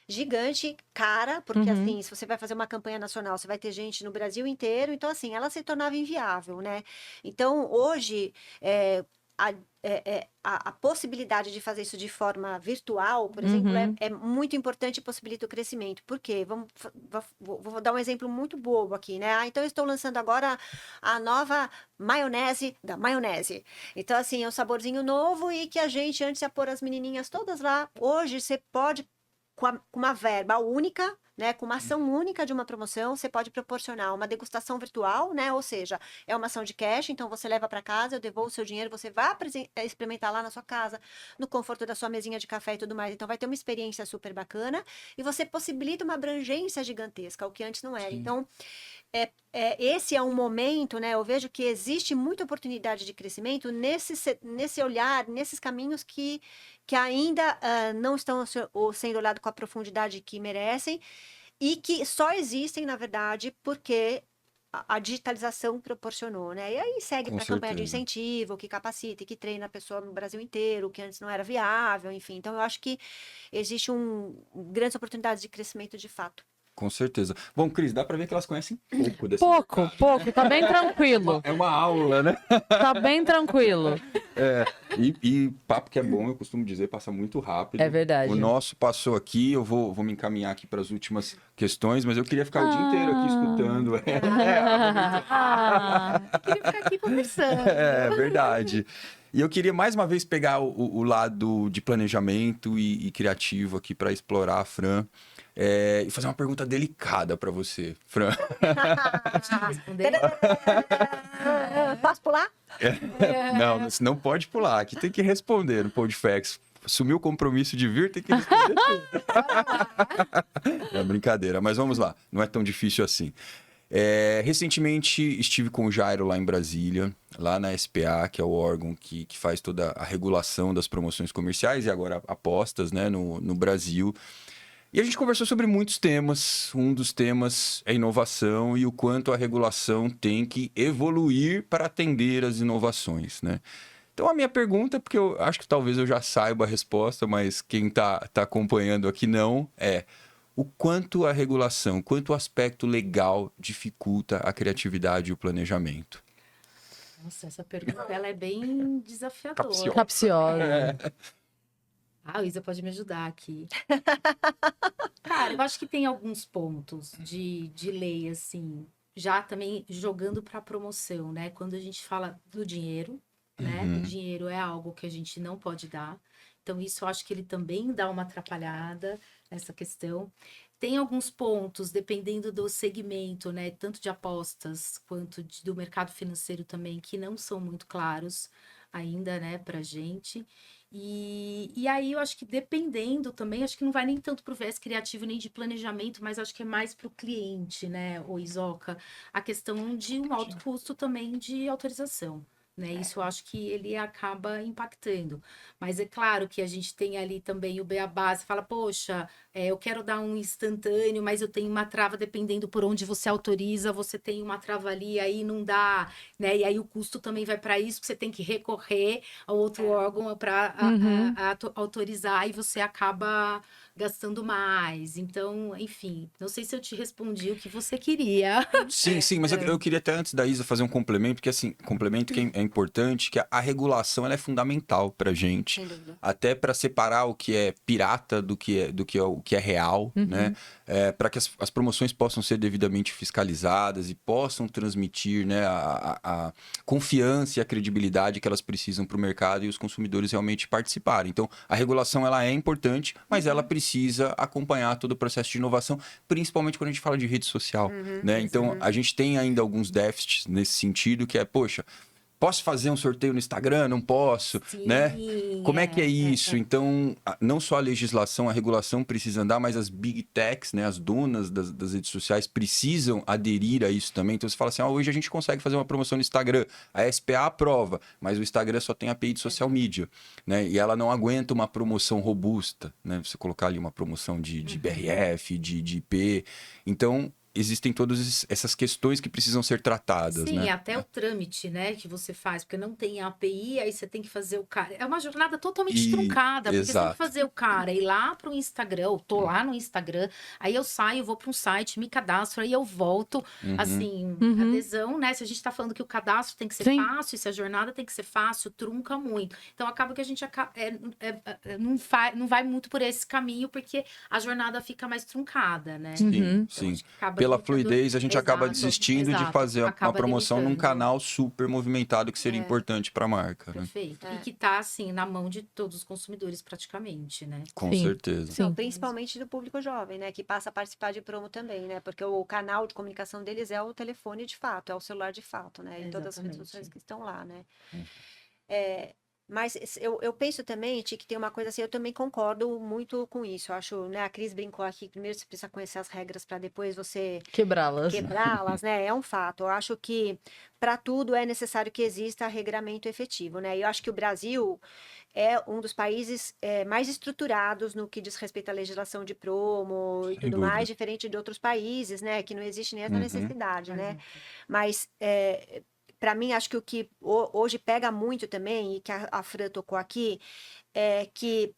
gigante, cara, porque assim, se você vai fazer uma campanha nacional, você vai ter gente no Brasil inteiro, então assim, ela se tornava inviável, né? Então, hoje, a, a possibilidade de fazer isso de forma virtual, por exemplo, é muito importante e possibilita o crescimento. Por quê? Vou dar um exemplo muito bobo aqui, né? Então, eu estou lançando agora a nova maionese da maionese. Então, assim, é um saborzinho novo e que a gente, antes de pôr as menininhas todas lá, hoje você pode, com uma verba única, né, com uma ação única de uma promoção, você pode proporcionar uma degustação virtual, né? Ou seja, é uma ação de cash, então você leva para casa, eu devolvo o seu dinheiro, você vai experimentar lá na sua casa, no conforto da sua mesinha de café e tudo mais. Então vai ter uma experiência super bacana e você possibilita uma abrangência gigantesca, o que antes não era. Sim. Então, esse é um momento, né? Eu vejo que existe muita oportunidade de crescimento nesse olhar, nesses caminhos que ainda não estão sendo olhados com a profundidade que merecem e que só existem, na verdade, porque a digitalização proporcionou, né? E aí segue para a campanha de incentivo, que capacita, que treina a pessoa no Brasil inteiro, que antes não era viável, enfim. Então, eu acho que existe grandes oportunidades de crescimento de fato. Com certeza. Bom, Cris, dá pra ver que elas conhecem pouco desse Pouco, tá bem tranquilo. É uma aula, né? Tá bem tranquilo. E papo que é bom, eu costumo dizer, passa muito rápido. É verdade. O nosso passou aqui, eu vou me encaminhar aqui para as últimas questões, mas eu queria ficar o dia inteiro aqui escutando. Queria ficar aqui conversando. É verdade. E eu queria mais uma vez pegar o lado de planejamento e criativo aqui para explorar a Fran. E fazer uma pergunta delicada para você, Fran. Posso pular? Não, você não pode pular. Aqui tem que responder no Podfacts. Assumiu o compromisso de vir, tem que responder tudo. É brincadeira, mas vamos lá. Não é tão difícil assim. Recentemente estive com o Jairo lá em Brasília, lá na SPA, que é o órgão que faz toda a regulação das promoções comerciais e agora apostas, né, no Brasil. E a gente conversou sobre muitos temas. Um dos temas é inovação e o quanto a regulação tem que evoluir para atender as inovações, né? Então a minha pergunta, porque eu acho que talvez eu já saiba a resposta, mas quem tá acompanhando aqui não, o quanto a regulação, quanto o aspecto legal dificulta a criatividade e o planejamento. Nossa, essa pergunta ela é bem desafiadora. Capciosa. A Isa pode me ajudar aqui. Cara, eu acho que tem alguns pontos de lei, assim, já também jogando para promoção, né? Quando a gente fala do dinheiro, né? O dinheiro é algo que a gente não pode dar. Então, isso eu acho que ele também dá uma atrapalhada nessa questão. Tem alguns pontos, dependendo do segmento, né? Tanto de apostas quanto do mercado financeiro também, que não são muito claros ainda, né, pra gente. E aí eu acho que dependendo também, acho que não vai nem tanto para o viés criativo nem de planejamento, mas acho que é mais para o cliente, né, o Isoca, a questão de um alto custo também de autorização. Né? Isso eu acho que ele acaba impactando. Mas é claro que a gente tem ali também o beabá, você fala, poxa, eu quero dar um instantâneo, mas eu tenho uma trava dependendo por onde você autoriza, você tem uma trava ali, aí não dá, né? E aí o custo também vai para isso, que você tem que recorrer a outro órgão para autorizar e você acaba gastando mais. Então, enfim, não sei se eu te respondi o que você queria. Sim, mas eu queria até antes da Isa fazer um complemento, porque assim, complemento que é importante, que a regulação ela é fundamental pra gente, até para separar o que é pirata do que é real, né? Para que as promoções possam ser devidamente fiscalizadas e possam transmitir, né, a confiança e a credibilidade que elas precisam para o mercado e os consumidores realmente participarem. Então, a regulação ela é importante, mas ela precisa acompanhar todo o processo de inovação, principalmente quando a gente fala de rede social, né? Então, a gente tem ainda alguns déficits nesse sentido, que é, poxa, posso fazer um sorteio no Instagram? Não posso, né? Como é que é isso? Então, não só a legislação, a regulação precisa andar, mas as big techs, né, as donas das redes sociais precisam aderir a isso também. Então, você fala assim, hoje a gente consegue fazer uma promoção no Instagram, a SPA aprova, mas o Instagram só tem API de social media, né? E ela não aguenta uma promoção robusta, né? Você colocar ali uma promoção de BRF, de IP. Então, existem todas essas questões que precisam ser tratadas, Sim, né? até o trâmite, né, que você faz, porque não tem a API, aí você tem que fazer o cara. É uma jornada totalmente truncada, porque você tem que Exato. fazer o cara ir lá para o Instagram, eu tô lá no Instagram, aí eu saio, vou para um site, me cadastro, aí eu volto, assim, adesão, né? Se a gente tá falando que o cadastro tem que ser Sim. fácil, se a jornada tem que ser fácil, trunca muito. Então acaba que a gente não vai muito por esse caminho, porque a jornada fica mais truncada, né? Sim, Então, sim. acho que acaba Pela limitando- fluidez, a gente acaba Exato, desistindo de exato. fazer uma Acaba promoção num limitando. canal super movimentado que seria importante para a marca, né? Perfeito. É. E que tá, assim, na mão de todos os consumidores, praticamente, né? Com Sim. certeza. Sim. Não, principalmente do público jovem, né? Que passa a participar de promo também, né? Porque o canal de comunicação deles é o telefone de fato, é o celular de fato, né? E todas as redes Exatamente. sociais que estão lá, né? Mas eu penso também, Ti, que tem uma coisa assim, eu também concordo muito com isso. Eu acho, né? A Cris brincou aqui, primeiro você precisa conhecer as regras para depois você Quebrá-las. quebrá-las, né? É um fato. Eu acho que para tudo é necessário que exista regramento efetivo, né? E eu acho que o Brasil é um dos países mais estruturados no que diz respeito à legislação de promo e Sem tudo dúvida. mais, diferente de outros países, né? Que não existe nem essa Uhum. necessidade, né? Mas para mim, acho que o que hoje pega muito também, e que a Fran tocou aqui, é que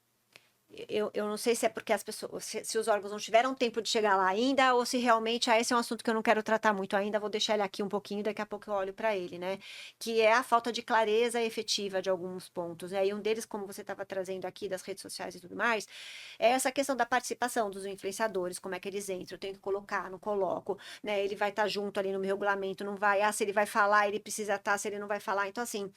eu não sei se é porque as pessoas, se os órgãos não tiveram tempo de chegar lá ainda, ou se realmente esse é um assunto que eu não quero tratar muito ainda, vou deixar ele aqui um pouquinho, daqui a pouco eu olho para ele, né? Que é a falta de clareza efetiva de alguns pontos, né? E um deles, como você estava trazendo aqui, das redes sociais e tudo mais, é essa questão da participação dos influenciadores, como é que eles entram, eu tenho que colocar, não coloco, né? Ele vai estar junto ali no meu regulamento, não vai, se ele vai falar, ele precisa estar, se ele não vai falar, então assim,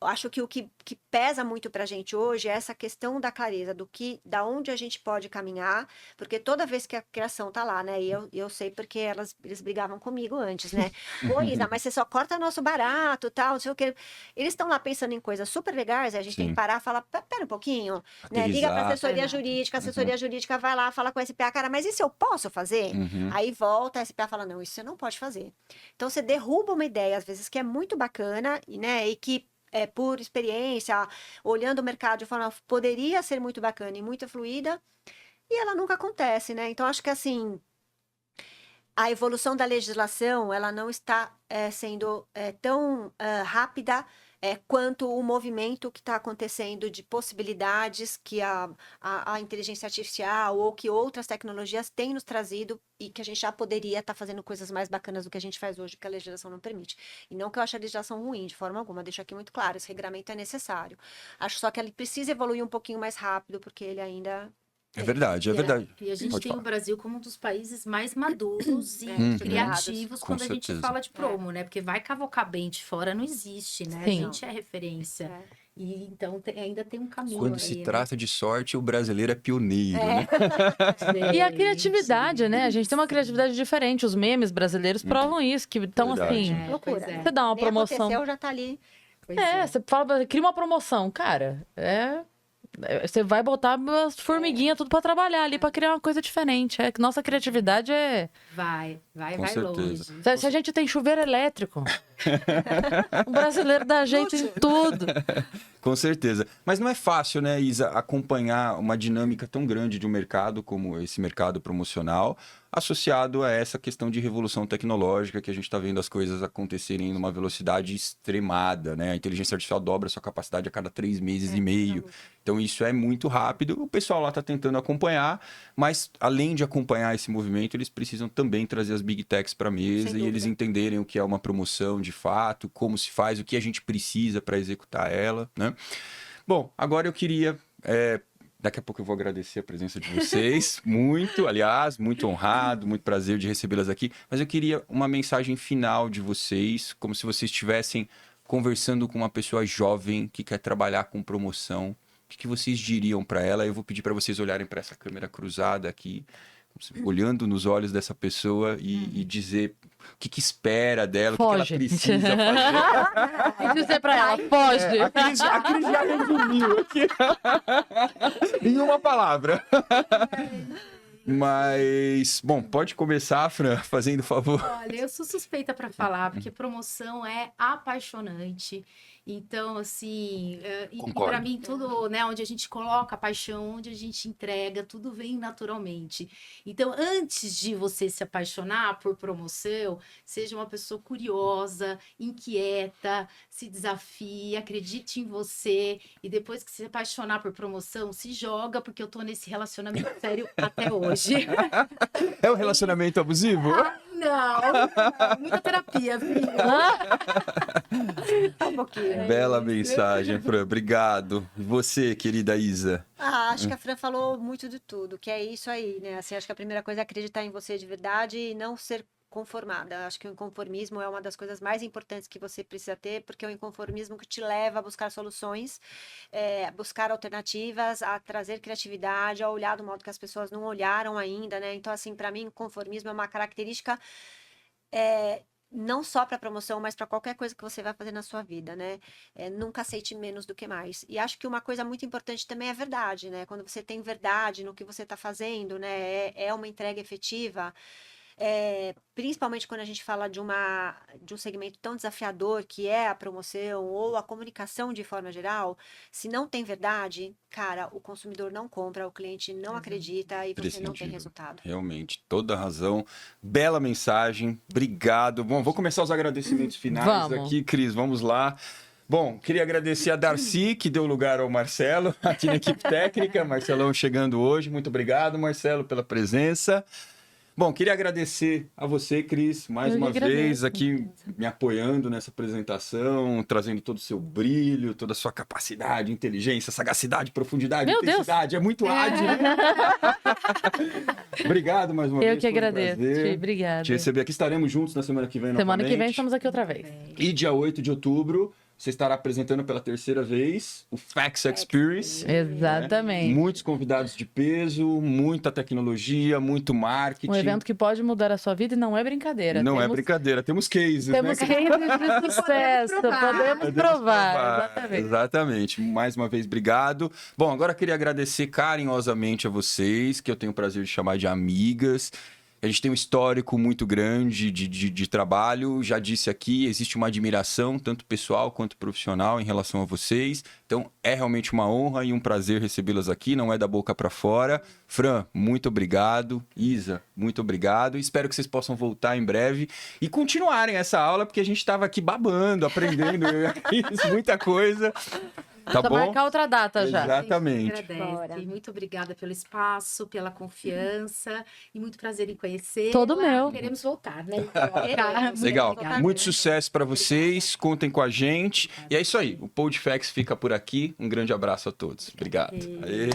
acho que o que pesa muito para a gente hoje é essa questão da clareza, da onde a gente pode caminhar, porque toda vez que a criação tá lá, né? E eu sei porque eles brigavam comigo antes, né? Ô, Isa, mas você só corta nosso barato, tal, não sei o quê. Eles estão lá pensando em coisas super legais, a gente tem Sim. que parar e falar, pera um pouquinho, né? Liga para Aterrissar. assessoria jurídica, a assessoria jurídica vai lá, fala com a SPA, cara, mas isso eu posso fazer? Uhum. Aí volta, a SPA fala, não, isso você não pode fazer. Então você derruba uma ideia, às vezes, que é muito bacana, né? E que por experiência, olhando o mercado de forma poderia ser muito bacana e muito fluida, e ela nunca acontece, né? Então acho que assim a evolução da legislação ela não está sendo tão rápida quanto o movimento que está acontecendo de possibilidades que a inteligência artificial ou que outras tecnologias têm nos trazido e que a gente já poderia estar fazendo coisas mais bacanas do que a gente faz hoje, que a legislação não permite. E não que eu ache a legislação ruim, de forma alguma, deixo aqui muito claro, esse regramento é necessário. Acho só que ele precisa evoluir um pouquinho mais rápido, porque ele ainda... É verdade, é verdade. E a gente Pode tem falar. o Brasil como um dos países mais maduros e Uhum. criativos Com quando a gente certeza. fala de promo, né? Porque vai cavocar bem de fora, não existe, né? A Sim. gente é referência. E então ainda tem um caminho Quando aí, se né? trata de sorte, o brasileiro é pioneiro, né? E a Gente. criatividade, né? A gente tem uma criatividade diferente. Os memes brasileiros provam isso, que estão Verdade. assim. Loucura, pois é. né? Você dá uma Nem promoção. aconteceu, já tá ali. Pois Você fala, cria uma promoção. Cara, você vai botar as formiguinhas tudo pra trabalhar ali, pra criar uma coisa diferente. Nossa criatividade é... Vai Com certeza. longe. Se a gente tem chuveiro elétrico, o brasileiro dá jeito em tudo. Com certeza. Mas não é fácil, né, Isa, acompanhar uma dinâmica tão grande de um mercado como esse mercado promocional, associado a essa questão de revolução tecnológica, que a gente está vendo as coisas acontecerem numa velocidade extremada, né? A inteligência artificial dobra sua capacidade a cada 3 meses e meio. Então, isso é muito rápido. O pessoal lá está tentando acompanhar, mas além de acompanhar esse movimento, eles precisam também trazer as big techs para a mesa e eles entenderem o que é uma promoção de fato, como se faz, o que a gente precisa para executar ela, né? Bom, agora eu queria... Daqui a pouco eu vou agradecer a presença de vocês, muito, aliás, muito honrado, muito prazer de recebê-las aqui, mas eu queria uma mensagem final de vocês, como se vocês estivessem conversando com uma pessoa jovem que quer trabalhar com promoção. O que vocês diriam para ela? Eu vou pedir para vocês olharem para essa câmera cruzada aqui, olhando nos olhos dessa pessoa e dizer o que espera dela, o que ela Foge. precisa fazer. Tem que dizer pra ela, foge. A Cris já resumiu aqui. Em uma palavra. Mas, bom, pode começar, Fran, fazendo favor. Olha, eu sou suspeita para falar, porque promoção é apaixonante. Então, assim, e Concordo. para mim, tudo, né, onde a gente coloca a paixão, onde a gente entrega, tudo vem naturalmente. Então, antes de você se apaixonar por promoção, seja uma pessoa curiosa, inquieta, se desafie, acredite em você. E depois que se apaixonar por promoção, se joga, porque eu tô nesse relacionamento sério até hoje. É um relacionamento abusivo? Não, muita terapia, filho. Um pouquinho. Bela mensagem, Fran. Obrigado. E você, querida Isa? Acho que a Fran falou muito de tudo, que é isso aí, né? Assim, acho que a primeira coisa é acreditar em você de verdade e não ser conformada. Acho que o inconformismo é uma das coisas mais importantes que você precisa ter, porque é o inconformismo que te leva a buscar soluções, buscar alternativas, a trazer criatividade, a olhar do modo que as pessoas não olharam ainda, né? Então, assim, para mim, o conformismo é uma característica não só para promoção, mas para qualquer coisa que você vai fazer na sua vida, né? Nunca aceite menos do que mais. E acho que uma coisa muito importante também é a verdade, né? Quando você tem verdade no que você está fazendo, né? É uma entrega efetiva. Principalmente quando a gente fala de um segmento tão desafiador que é a promoção ou a comunicação de forma geral, se não tem verdade, cara, o consumidor não compra, o cliente não acredita e você não tem Prescindível. resultado. Realmente, toda razão. Bela mensagem. Obrigado. Bom, vou começar os agradecimentos finais Vamos. aqui, Cris. Vamos lá. Bom, queria agradecer a Darcy, que deu lugar ao Marcelo aqui na equipe técnica. Marcelão chegando hoje. Muito obrigado, Marcelo, pela presença. Bom, queria agradecer a você, Cris, mais Eu que uma agradeço. vez aqui me apoiando nessa apresentação, trazendo todo o seu brilho, toda a sua capacidade, inteligência, sagacidade, profundidade, Meu Deus! intensidade. É muito ágil, né? Obrigado mais uma vez. Eu que foi um agradeço. prazer Obrigada. te receber aqui. Estaremos juntos na semana que vem Semana que vem novamente. estamos aqui outra vez. E dia 8 de outubro, você estará apresentando pela terceira vez o Fax Experience. Exatamente. Muitos convidados de peso, muita tecnologia, muito marketing. Um evento que pode mudar a sua vida e não é brincadeira. Não é Temos- brincadeira, temos cases, Temos né? cases de sucesso, podemos provar. Exatamente. Exatamente. Mais uma vez, obrigado. Bom, agora eu queria agradecer carinhosamente a vocês, que eu tenho o prazer de chamar de amigas. A gente tem um histórico muito grande de trabalho. Já disse aqui, existe uma admiração, tanto pessoal quanto profissional, em relação a vocês. Então, é realmente uma honra e um prazer recebê-las aqui. Não é da boca para fora. Fran, muito obrigado. Isa, muito obrigado. Espero que vocês possam voltar em breve e continuarem essa aula, porque a gente estava aqui babando, aprendendo eu e a Cris, muita coisa. Tá Só bom? marcar outra data já. Exatamente. Agradece. Muito obrigada pelo espaço, pela confiança e muito prazer em conhecer. Todo meu. Queremos voltar, né? Queremos. Legal. Obrigada. Muito sucesso para vocês. Contem com a gente. E é isso aí. O Podfax fica por aqui. Um grande abraço a todos. Obrigado. Aê.